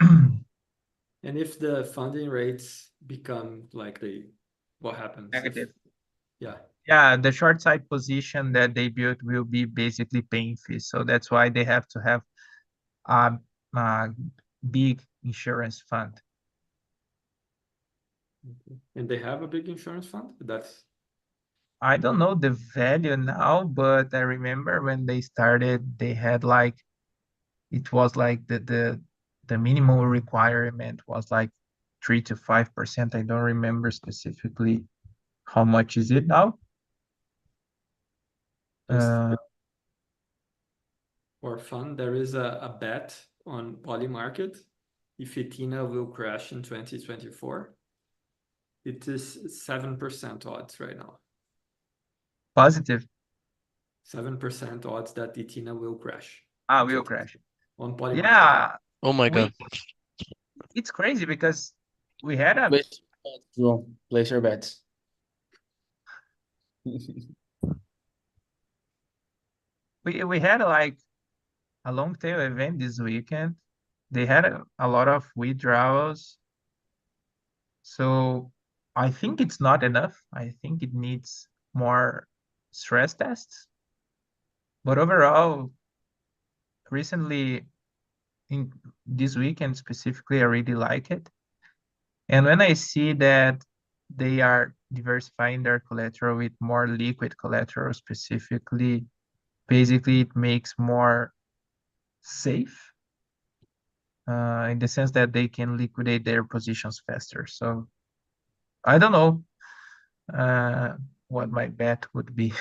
And if the funding rates become like what happens? Negative. Yeah. Yeah, the short side position that they built will be basically paying fees. So that's why they have to have a big insurance fund. Okay. And they have a big insurance fund? I don't know the value now, but I remember when they started, they had like, it was like the minimum requirement was like 3 to 5%. I don't remember specifically how much is it now. For fun, there is a bet on Poly Market. If Ethena will crash in 2024, it is 7% odds right now. Positive. 7% odds that Ethena will crash. Will crash. On Poly Market. Yeah. Oh my God. It's crazy because we had a Place your bets. we had like a long tail event this weekend. They had a lot of withdrawals. So I think it's not enough. I think it needs more stress tests. But overall, recently in this weekend specifically, I really like it. And when I see that they are diversifying their collateral with more liquid collateral specifically, basically it makes more safe in the sense that they can liquidate their positions faster. So I don't know what my bet would be.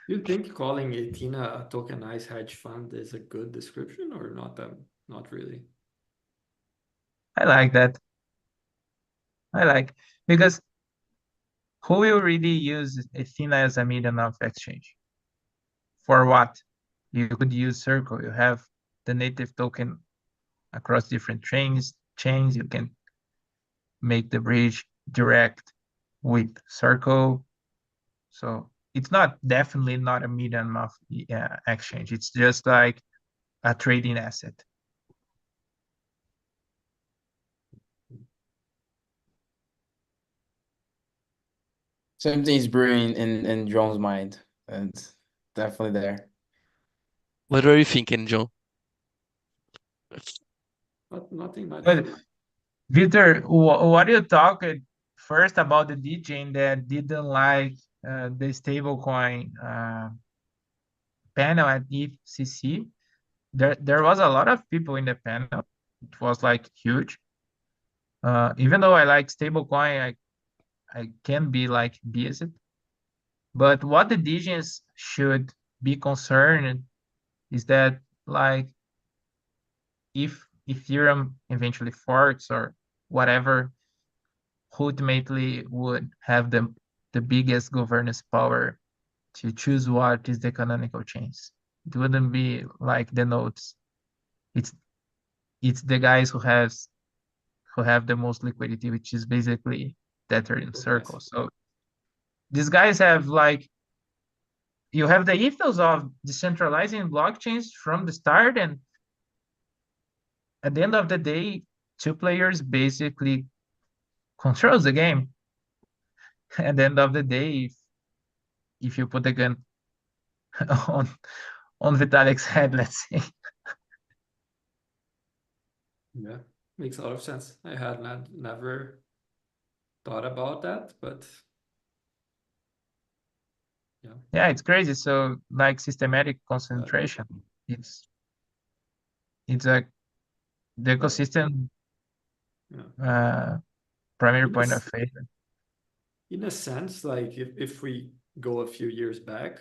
Do you think calling Ethena a tokenized hedge fund is a good description or not? Not really. I like that. I like because who will really use Athena as a medium of exchange? For what? You could use Circle. You have the native token across different chains. You can make the bridge direct with Circle. So it's not definitely not a medium of exchange. It's just like a trading asset. Something's brewing in John's mind. And definitely there. What are you thinking, John? Nothing much. But Victor, what do you talk first about the DJ that didn't like the stablecoin panel at EFCC? There was a lot of people in the panel. It was like huge. Even though I like stablecoin, I can be like biased. But what the DJs should be concerned is that like if Ethereum eventually forks or whatever, ultimately would have the biggest governance power to choose what is the canonical chains. It wouldn't be like the nodes. It's it's the guys who have the most liquidity, which is basically Tether in Circle. Nice. So these guys have like you have the ethos of decentralizing blockchains from the start, and at the end of the day, two players basically controls the game. At the end of the day, if you put the gun on on Vitalik's head, let's say. Yeah, makes a lot of sense. I had never thought about that, but yeah. Yeah, it's crazy. So like systematic concentration, it's like the But ecosystem yeah. primary In a, point of s- failure. in a sense, like if we go a few years back,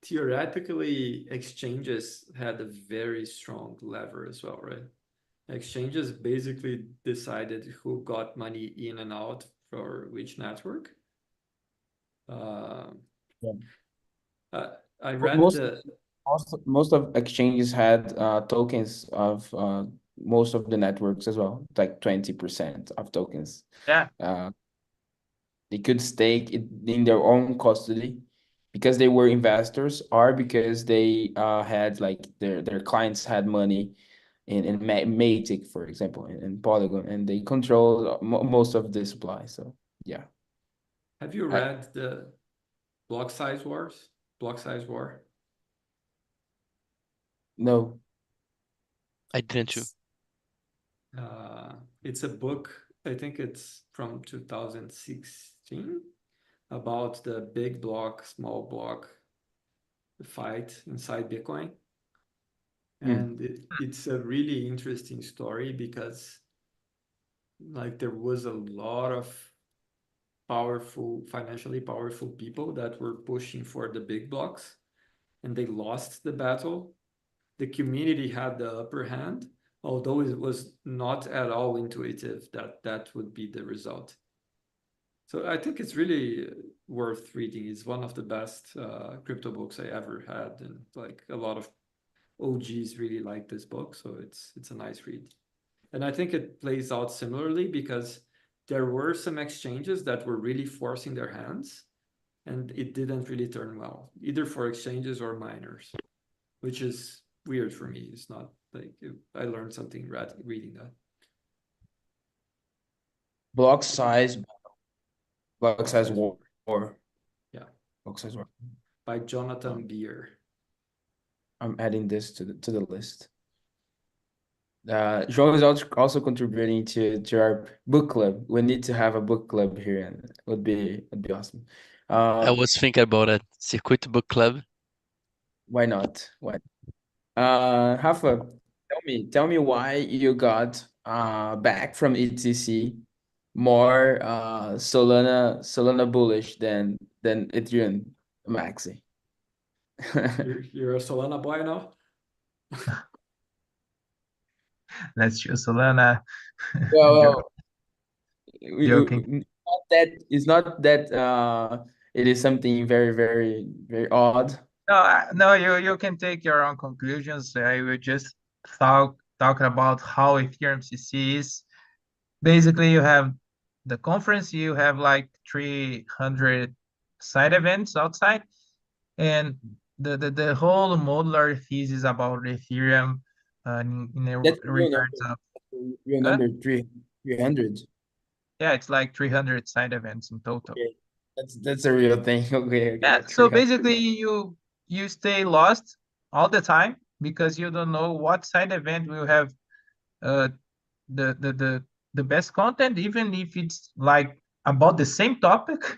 theoretically exchanges had a very strong lever as well, right? Exchanges basically decided who got money in and out for which network. Yeah. I But read the most of exchanges had tokens of most of the networks as well, like 20% of tokens. Yeah, Uh, they could stake it in their own custody because they were investors or because they had like their clients had money in Matic, for example, in Polygon, and they control most of the supply. So yeah. have you I, read the block size wars? Block size war? no. I didn't too. It's a book, I think it's from 2016, about the big block, small block fight inside Bitcoin. And it's a really interesting story because like there was a lot of financially powerful people that were pushing for the big blocks and they lost the battle. The community had the upper hand, although it was not at all intuitive that that would be the result. So I think it's really worth reading. It's one of the best crypto books I ever had, and like a lot of OGs really like this book, so it's a nice read. And I think it plays out similarly because there were some exchanges that were really forcing their hands, and it didn't really turn well, either for exchanges or miners, which is weird for me. It's not like I learned something reading that. Block size, block size Size war. Yeah, Block size war. by Jonathan Beer. I'm adding this to the list. João is also contributing to our book club. We need to have a book club here, and it would be awesome. I was thinking about it. Circuito Book Club. Why not? Why? Rafa, tell me why you got back from ETC more Solana bullish than Ethereum Maxi. You're a Solana boy now? Let's choose Solana. Well, Joking. not that it's not that it is something very, very, very odd. No, no, you can take your own conclusions. I will just talk about how Ethereum CC is. Basically, you have the conference, you have like 300 side events outside, and the whole modular thesis about Ethereum in That's the real regards number. of Real uh, number 300. yeah, it's like 300 side events in total. Okay, that's a real thing. Okay, Yeah, okay, so 300. basically you stay lost all the time because you don't know what side event will have uh the the the the best content, even if it's like about the same topic.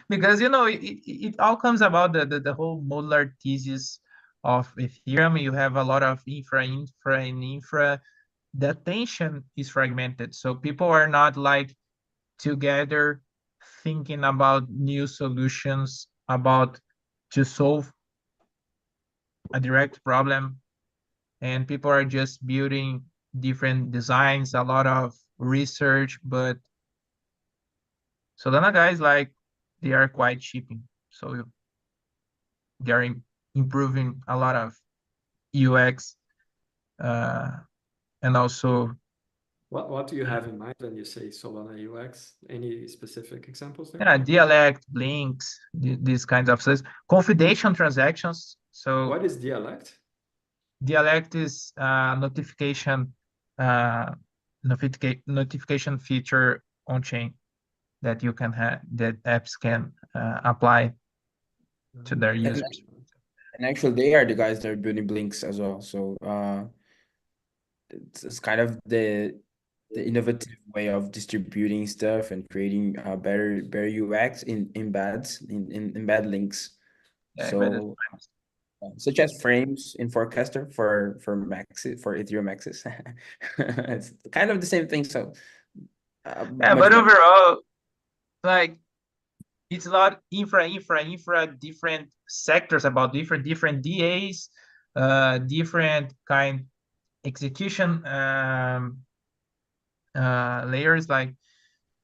Because it all comes about the whole modular thesis of Ethereum. You have a lot of infra. The attention is fragmented, so people are not like together thinking about new solutions about to solve a direct problem, and people are just building different designs, a lot of research, but Solana guys like they are quite shipping, so they are improving a lot of UX, uh, and also What do you have in mind when you say Solana UX? Any specific examples there? dialect, links, these kinds of things, confidential transactions. So What is dialect? dialect is uh, notification feature on chain that you can have that apps can apply to their And users. and actually, they are the guys that are building Blinks as well. So it's kind of the innovative way of distributing stuff and creating better UX in embed links. Yeah, but So such as frames in Forecaster for Ethereum Axis. It's kind of the same thing. So yeah, much but better. overall, like it's a lot infra, different sectors about different DAs, different kind execution layers. Like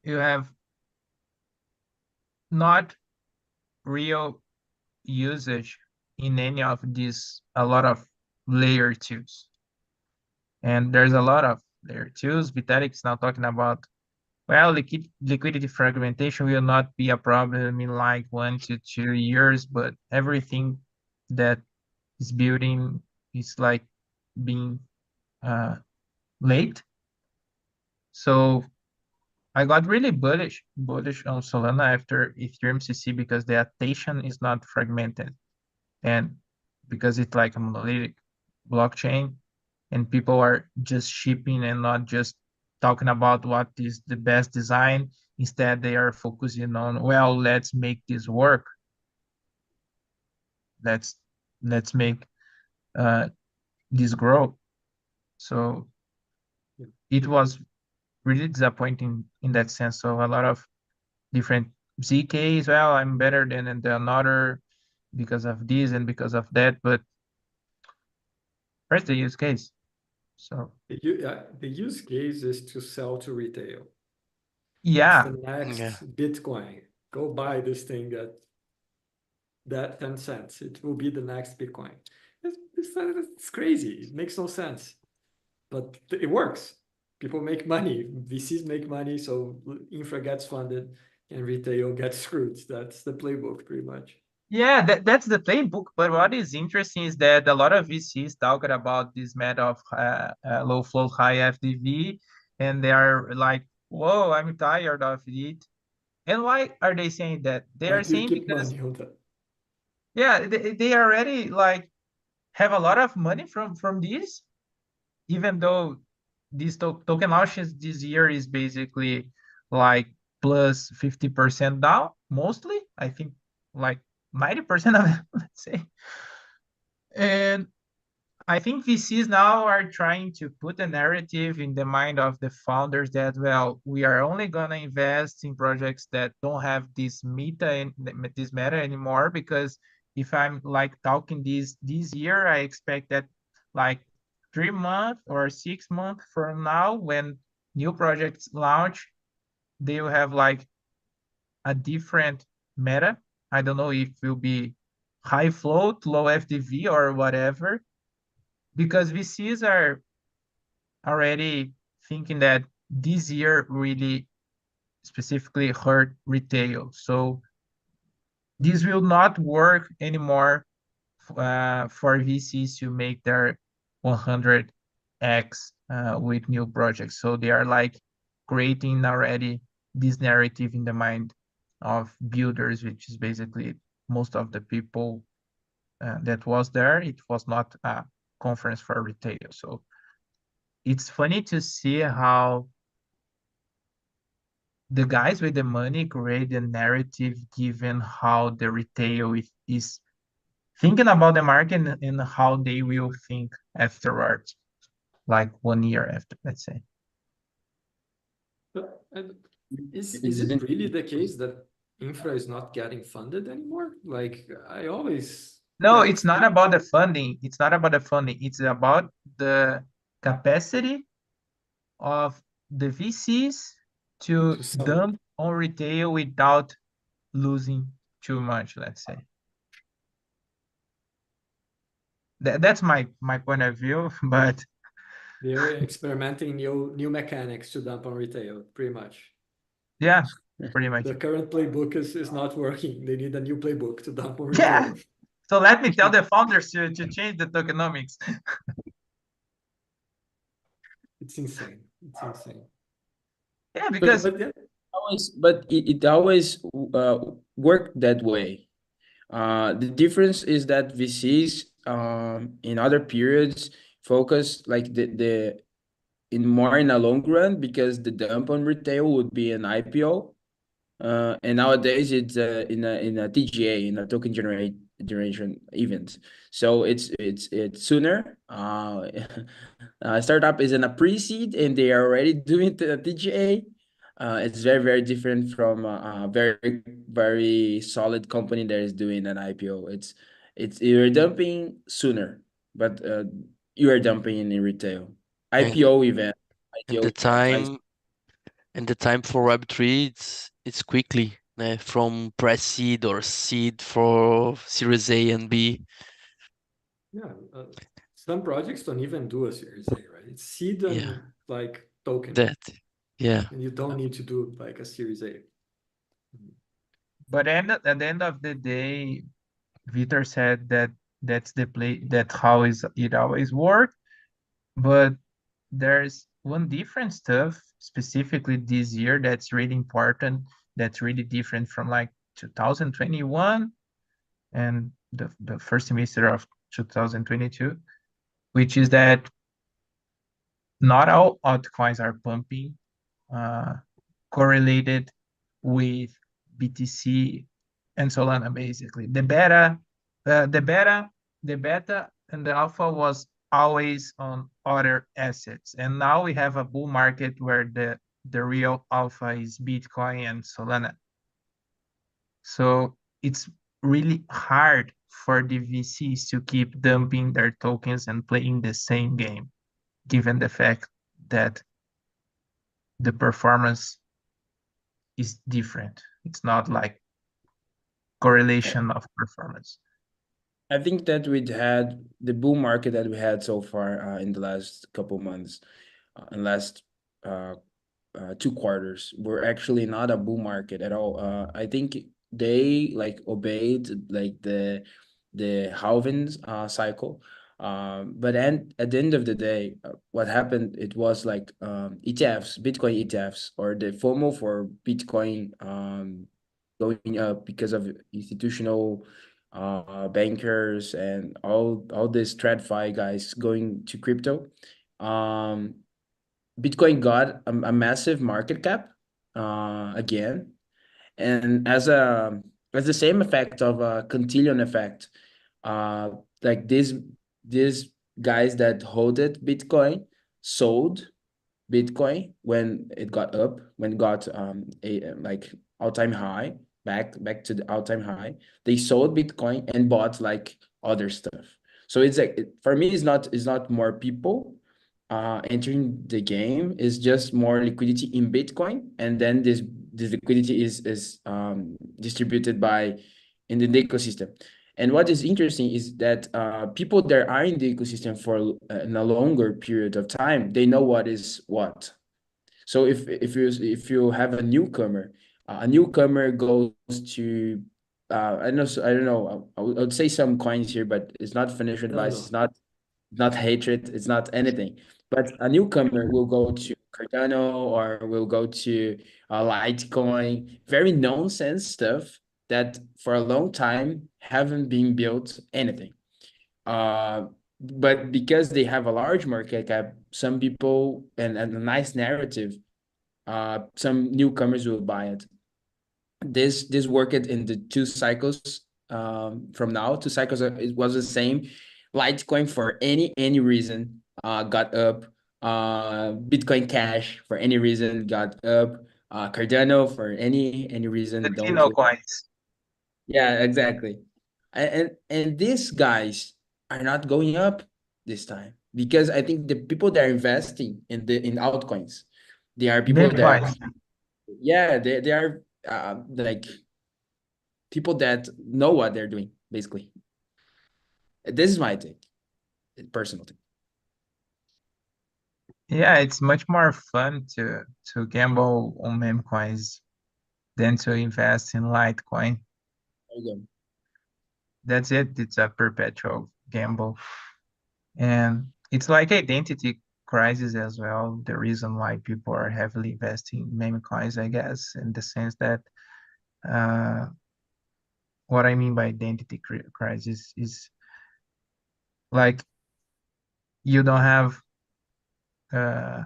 you have not real usage in any of these, a lot of layer twos, and there's a lot of layer twos. Vitalik is now talking about, well, liquidity fragmentation will not be a problem in like 1 to 2 years, but everything that is building is like being late. So I got really bullish on Solana after Ethereum CC because the attention is not fragmented, and because it's like a monolithic blockchain, and people are just shipping and not just talking about what is the best design. Instead, they are focusing on, well, let's make this work. Let's make uh, this grow. So it was really disappointing in that sense. So a lot of different ZKs, well, I'm better than another because of this and because of that, but where's the use case? So The use case is to sell to retail. It's yeah, the next Yeah. Bitcoin. Go buy this thing at that 10 cents. It will be the next Bitcoin. It's crazy. It makes no sense. But it works. People make money. VCs make money, so infra gets funded and retail gets screwed. That's the playbook pretty much. yeah, that's the playbook. But what is interesting is that a lot of VCs talking about this matter of low float, high FDV, and they are like, "Whoa, I'm tired of it." And why are they saying that? They Why are do you saying keep because money on that? yeah, they already like have a lot of money from this, even though these token launches this year is basically like plus 50% down, mostly. I think like 90% of it, let's say. And I think VCs now are trying to put a narrative in the mind of the founders that, well, we are only gonna invest in projects that don't have this meta and this meta anymore, because if I'm like talking this year, I expect that like 3 months or 6 months from now, when new projects launch, they will have like a different meta. I don't know if it will be high float, low FTV, or whatever, because VCs are already thinking that this year really specifically hurt retail. So this will not work anymore for VCs to make their 100x with new projects. So they are like creating already this narrative in the mind of builders, which is basically most of the people that was there. It was not a conference for retail. So it's funny to see how the guys with the money create a narrative given how the retail is thinking about the market and how they will think afterwards, like 1 year after, let's say. But is It it didn't. really the case that infra is not getting funded anymore? Like I always No, get it's not about the funding. It's not about the funding. It's about the capacity of the VCs to to sell it. dump on retail without losing too much, let's say. That's my point of view, but They're experimenting new mechanics to dump on retail, pretty much. yeah, pretty much. The current playbook is not working. They need a new playbook to dump on Yeah. retail. So let me tell the founders to change the tokenomics. It's insane. It's insane. Yeah, because But yeah, It always worked that way. The difference is that VCs in other periods focus like the in more in a long run because the dump on retail would be an IPO. And nowadays it's in a TGA, in a generation event. So it's sooner. Startup is in a pre-seed and they are already doing the TGA. It's very different from a very solid company that is doing an IPO. It's you're dumping sooner, but you are dumping in retail. And IPO event, and the IPO event. time and the time for Web3 it's quickly from pre-seed or seed for Series A and B. yeah. Some projects don't even do a Series A, right? It's seed Yeah, and like token, that. Yeah. and you don't need to do like a Series A. but at the end of the day, Vitor said that that's the play that how is it always work. But there's one different stuff specifically this year that's really important, that's really different from like 2021 and the first semester of 2022, which is that not all altcoins are pumping uh, correlated with BTC and Solana. Basically, the beta, and the alpha was always on other assets, and now we have a bull market where the real alpha is Bitcoin and Solana. So it's really hard for the VCs to keep dumping their tokens and playing the same game, given the fact that the performance is different. It's not like correlation of performance. I think that we'd had the bull market that we had so far in the last couple months, and last uh, 2 quarters were actually not a bull market at all. I think they like obeyed like the halving cycle. But at the end of the day, what happened? It was like ETFs, Bitcoin ETFs, or the FOMO for Bitcoin going up because of institutional bankers and all these TradFi guys going to crypto. Um, Bitcoin got a massive market cap again, and as the same effect of a cantillon effect, uh, like these guys that holded Bitcoin sold Bitcoin when it got up, when it got a like all time high, back to the all-time high. They sold Bitcoin and bought like other stuff. So it's like for me, it's not more people entering the game. It's just more liquidity in Bitcoin, and then this liquidity is distributed by in the ecosystem. And what is interesting is that people that are in the ecosystem for in a longer period of time, they know what is what. So if you have a newcomer goes to I don't know I would say some coins here, but it's not financial No, advice. no. It's not hatred. It's not anything. But a newcomer will go to Cardano or will go to Litecoin, very nonsense stuff that for a long time haven't been built anything. Uh, but because they have a large market cap, some people and a nice narrative, some newcomers will buy it. This worked in the 2 cycles from now. 2 cycles it was the same. Litecoin for any reason got up. Bitcoin Cash for any reason got up. Cardano for any The reason don't. Kino coins. Yeah, exactly. And these guys are not going up this time because I think the people that are investing in altcoins, they are people Meme that, coins. yeah, they are like people that know what they're doing, basically. This is my take, personal take. Yeah, it's much more fun to gamble on meme coins than to invest in Litecoin. There you go. That's it. It's a perpetual gamble. And it's like identity crisis as well. The reason why people are heavily investing in meme coins, I guess, in the sense that uh, what I mean by identity crisis is like you don't have uh,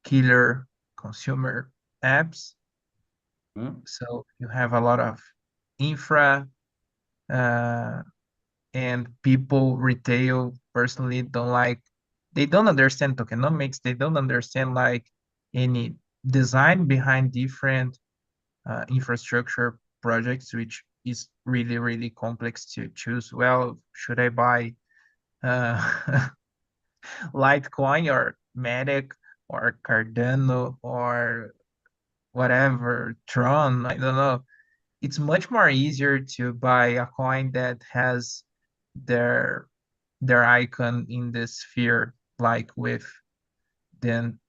killer consumer apps. Hmm? So you have a lot of infra uh, and people retail personally don't like, they don't understand tokenomics, they don't understand like any design behind different infrastructure projects, which is really, really complex to choose. Well, should I buy uh, Litecoin or Matic or Cardano or whatever, Tron? I don't know. It's much more easier to buy a coin that has their their icon in the sphere, like with than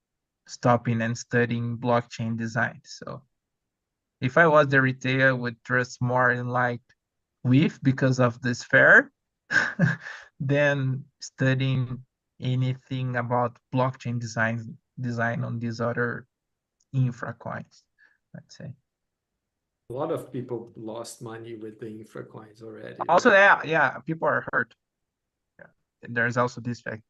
stopping and studying blockchain design. So if I was the retailer, I would trust more in like with because of the sphere than studying anything about blockchain design on these other infra coins, let's say. A lot of people lost money with the infra coins already. Also, yeah, people are hurt. Yeah. There's also this fact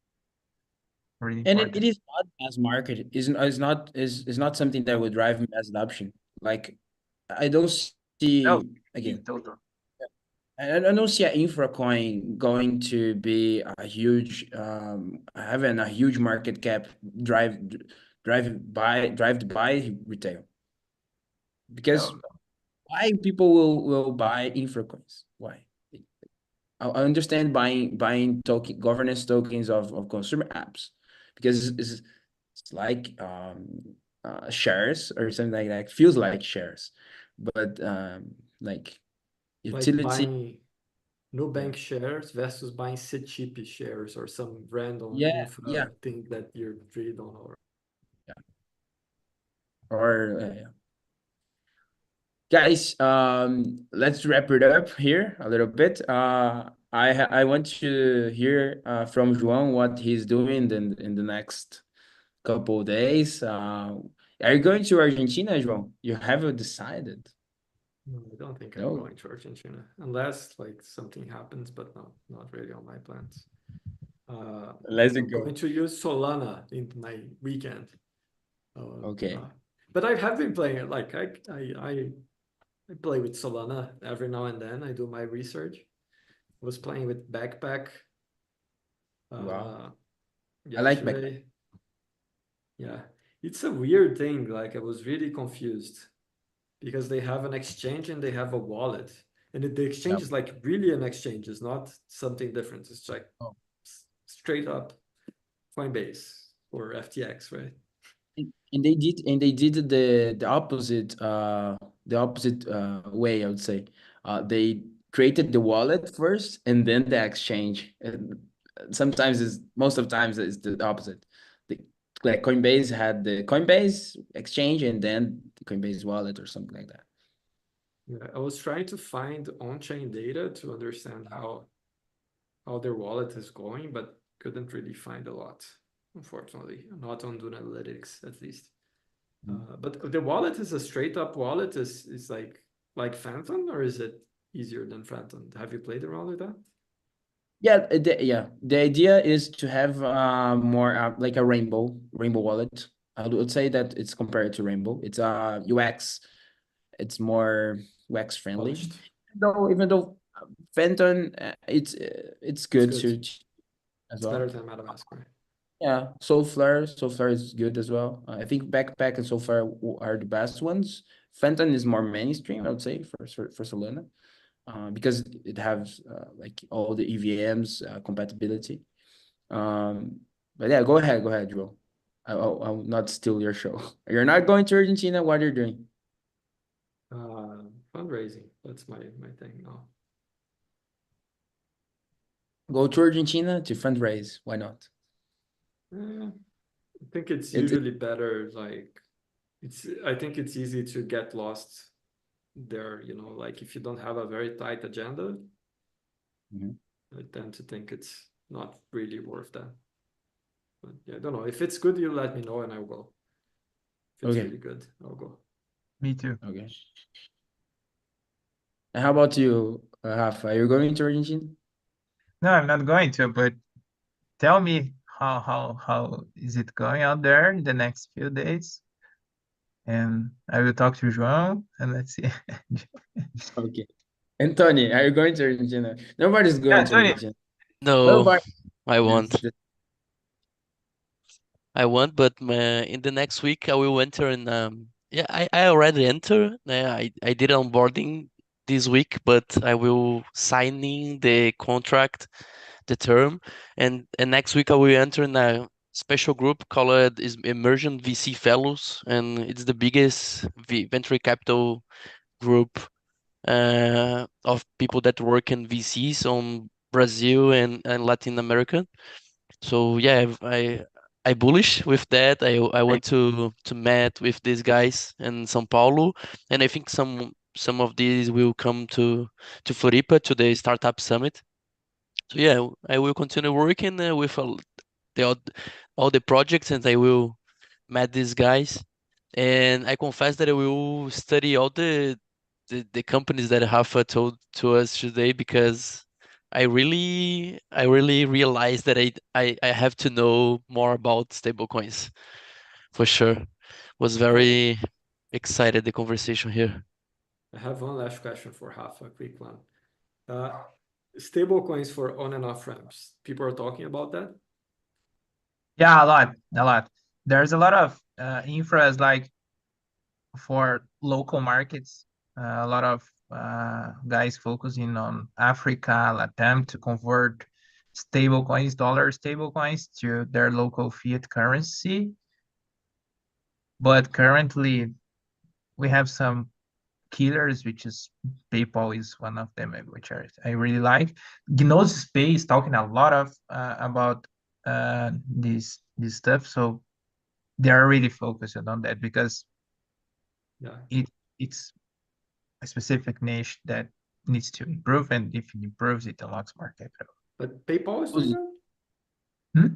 really And it important. is not mass market. Is not something that would drive mass adoption. Like I don't No, see again. total. I don't see an infra coin going to be a huge, having a huge market cap drive drive by retail. Because No, why people will buy infra coins? Why? I understand buying token governance tokens of consumer apps because it's like shares or something like that. Feels like shares, but like Like utility. buying Yeah, Nubank shares versus buying CTP shares or some random yeah, yeah, infra thing that you really don't know. yeah. Or guys, let's wrap it up here a little bit. I want to hear from João what he's doing in the next couple days. Are you going to Argentina, João? You haven't decided? No, I don't think I'm No. going to Argentina unless like something happens, but no, not really on my plans. Let's I'm go. going to use Solana in my weekend. Okay. But I have been playing it. Like I play with Solana every now and then. I do my research. I was playing with Backpack Wow. uh, I like back. yesterday. Yeah, it's a weird thing. Like I was really confused. because they have an exchange and they have a wallet. And the exchange is like really an exchange, it's not something different. It's like Oh. straight up Coinbase or FTX, right? And they did the opposite way, I would say. They created the wallet first and then the exchange. And sometimes is most of the times it's the opposite. The, like Coinbase had the Coinbase exchange and then the Coinbase wallet or something like that. Yeah, I was trying to find on-chain data to understand how their wallet is going, but couldn't really find a lot, unfortunately. Not on Dune Analytics, at least. But the wallet is a straight up wallet, is like Phantom, or is it easier than Phantom? Have you played around with that? Yeah, the idea is to have more like a rainbow wallet. I would say that it's compared to Rainbow. It's UX, it's more UX friendly. Polished. Even though Phantom, it's good good. to as It's better well. than MetaMask, right? Yeah, Soulflare is good as well. I think Backpack and Soulflare are the best ones. Phantom is more mainstream, I would say, for Solana, because it has like all the EVMs compatibility. But yeah, go ahead, Joel. I'll not steal your show. You're not going to Argentina. What are you doing? Fundraising. That's my thing now. Go to Argentina to fundraise. Why not? I think it's It- usually better. Like, I think it's easy to get lost there. You know, like if you don't have a very tight agenda, Mhm. I tend to think it's not really worth that. But yeah, I don't know. If it's good, you let me know and I'll go. If it's Okay. really good, I'll go. Me too. Okay. And how about you, Rafa? Are you going to Argentina? No, I'm not going to, but tell me how is it going out there in the next few days? And I will talk to João and let's see. Okay. And Tony, are you going to Argentina? Nobody's Yeah, going to Tony. Argentina. No, Nobody. I It's won't. I won't, but in the next week I will enter and yeah, I already enter. I did onboarding this week, but I will signing the contract, the term, and next week I will enter in a special group called is Emergent VC Fellows, and it's the biggest venture capital group of people that work in VCs on Brazil and Latin America. So yeah, I bullish with that. I want to meet with these guys in São Paulo, and I think some of these will come to Floripa to the startup summit. So yeah, I will continue working with the all the projects, and I will meet these guys. And I confess that I will study all the companies that Rafa told to us today because I really realized that I have to know more about stablecoins for sure. Was very excited the conversation here. I have one last question for Rafa, a quick one. Stable coins for on and off ramps. People are talking about that. Yeah, a lot. There's a lot of infras like for local markets. A lot of guys focusing on Africa, Latam to convert stable coins, dollar stable coins to their local fiat currency. But currently, we have some killers, which is PayPal is one of them, which I really like. Gnosis Pay is talking a lot of about this stuff, so they are really focused on that because Yeah. it's a specific niche that needs to improve, and if it improves, it unlocks more capital. But PayPal is doing that? Hmm?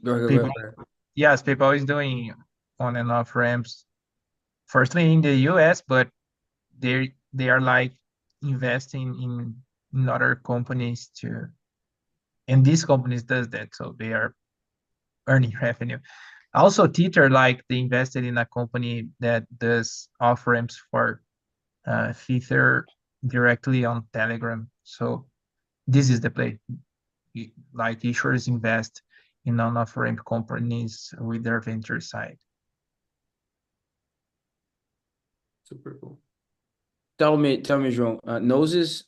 Go PayPal, ahead. yes, PayPal is doing on and off ramps, firstly in the US, but they are like investing in other companies too, and these companies does that, so they are earning revenue. Also, Tether, like they invested in a company that does off ramps for Tether directly on Telegram. So this is the play. Like issuers invest in non-off ramp companies with their venture side. Super cool. Tell me, João. Noses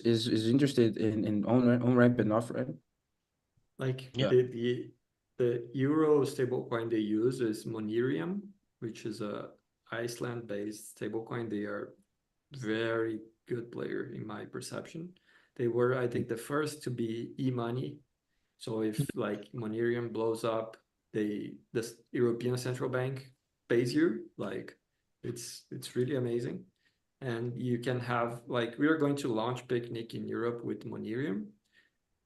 is interested in on ramp and off ramp. Like Yeah. the euro stablecoin they use is Monerium, which is a Iceland-based stablecoin. They are very good player in my perception. They were, I think, the first to be e-money. So if like Monerium blows up, the European Central Bank pays you. Like it's really amazing. And you can have like we are going to launch Picnic in Europe with Monerium.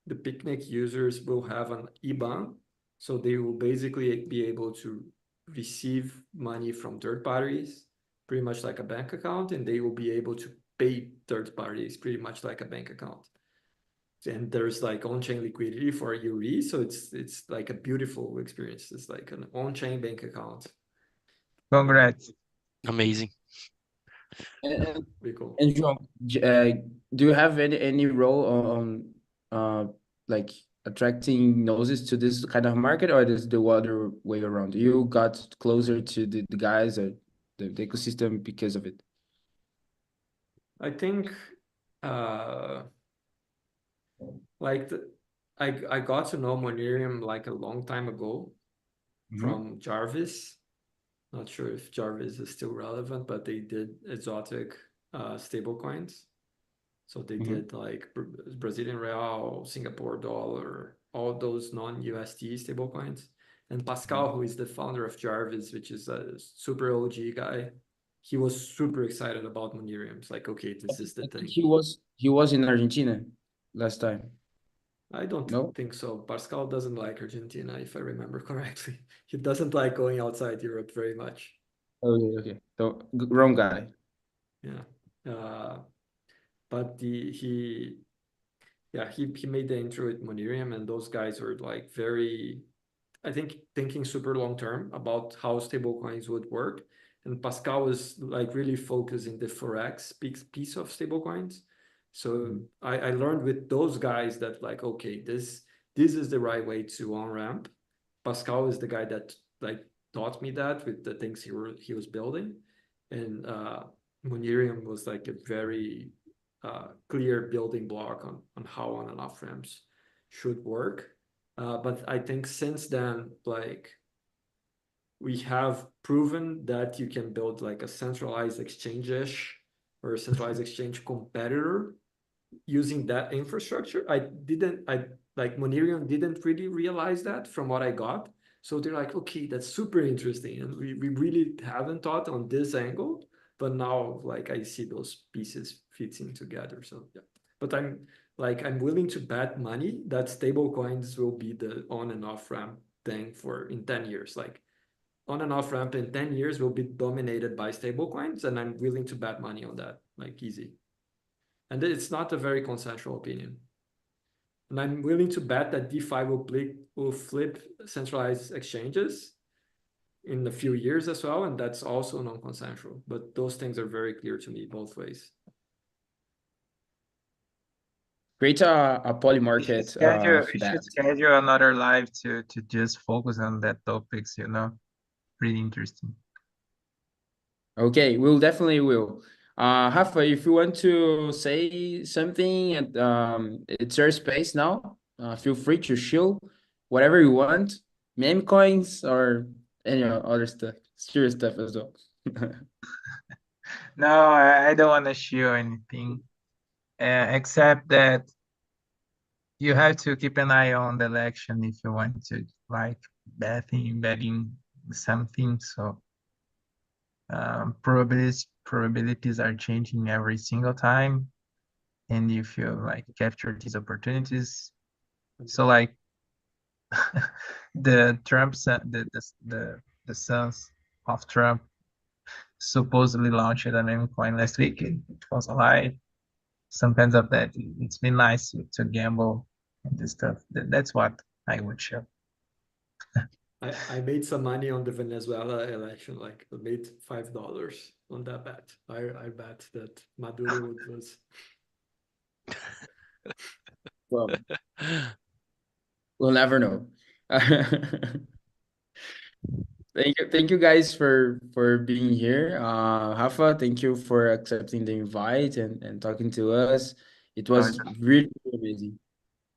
The Picnic users will have an IBAN, so they will basically be able to receive money from third parties, pretty much like a bank account, and they will be able to pay third parties pretty much like a bank account. And there's like on-chain liquidity for URI, so it's like a beautiful experience. It's like an on-chain bank account. Congrats. Amazing. And, Pretty cool. and João, do you have any role on like attracting noses to this kind of market, or is the other way around? You got closer to the guys or the ecosystem because of it? I think like I got to know Monerium like a long time ago from Jarvis. Not sure if Jarvis is still relevant, but they did exotic stable coins. So they did like Brazilian real, Singapore dollar, all those non-USD stable coins. And Pascal, who is the founder of Jarvis, which is a super OG guy, he was super excited about Monerium. It's like, okay, this is the I think thing. he was in Argentina last time. I don't No? think so. Pascal doesn't like Argentina, if I remember correctly. He doesn't like going outside Europe very much. Okay, okay. So wrong guy. Yeah. But he made the intro with Monerium, and those guys were like very, I think, thinking super long term about how stablecoins would work. And Pascal was like really focusing the forex piece of stablecoins. So I learned with those guys that like, okay, this is the right way to on ramp. Pascal is the guy that like taught me that with the things he was building, and Monerium was like a very clear building block on how on and off ramps should work. But I think since then, like we have proven that you can build like a centralized exchange-ish or a centralized exchange competitor using that infrastructure. I like Monerium didn't really realize that from what I got. So they're like, okay, that's super interesting. And we really haven't thought on this angle, but now like I see those pieces fitting together. So yeah. But I'm willing to bet money that stable coins will be the on and off ramp thing for in 10 years. Like on and off ramp in 10 years will be dominated by stable coins, and I'm willing to bet money on that, like easy. And it's not a very consensual opinion. And I'm willing to bet that DeFi will flip centralized exchanges in a few years as well, and that's also non-consensual. But those things are very clear to me both ways. Create a poly We should market schedule, we bet. should schedule another live to just focus on that topics, you know. Pretty interesting. Okay, we'll definitely will. Rafa, if you want to say something, and it's your space now. Feel free to show whatever you want, meme coins or any other stuff, serious stuff as well. No, I don't want to show anything, except that you have to keep an eye on the election if you want to like betting something. So probabilities are changing every single time, and if you like capture these opportunities, so like the the sons of Trump supposedly launched an meme coin last week. It was a lie. Sometimes of that, it's been nice to gamble and this stuff. That's what I would show. I made some money on the Venezuela election, like I made $5 on that bet. I bet that Maduro would lose. Well, we'll never know. Thank you guys for being here. Rafa, thank you for accepting the invite and talking to us. It was really amazing.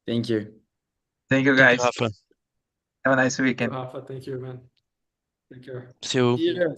Thank you. Thank you, Thank you, guys. Rafa. Have a nice Thank you, weekend. Rafa. Thank you, man. Take care. See you. See you.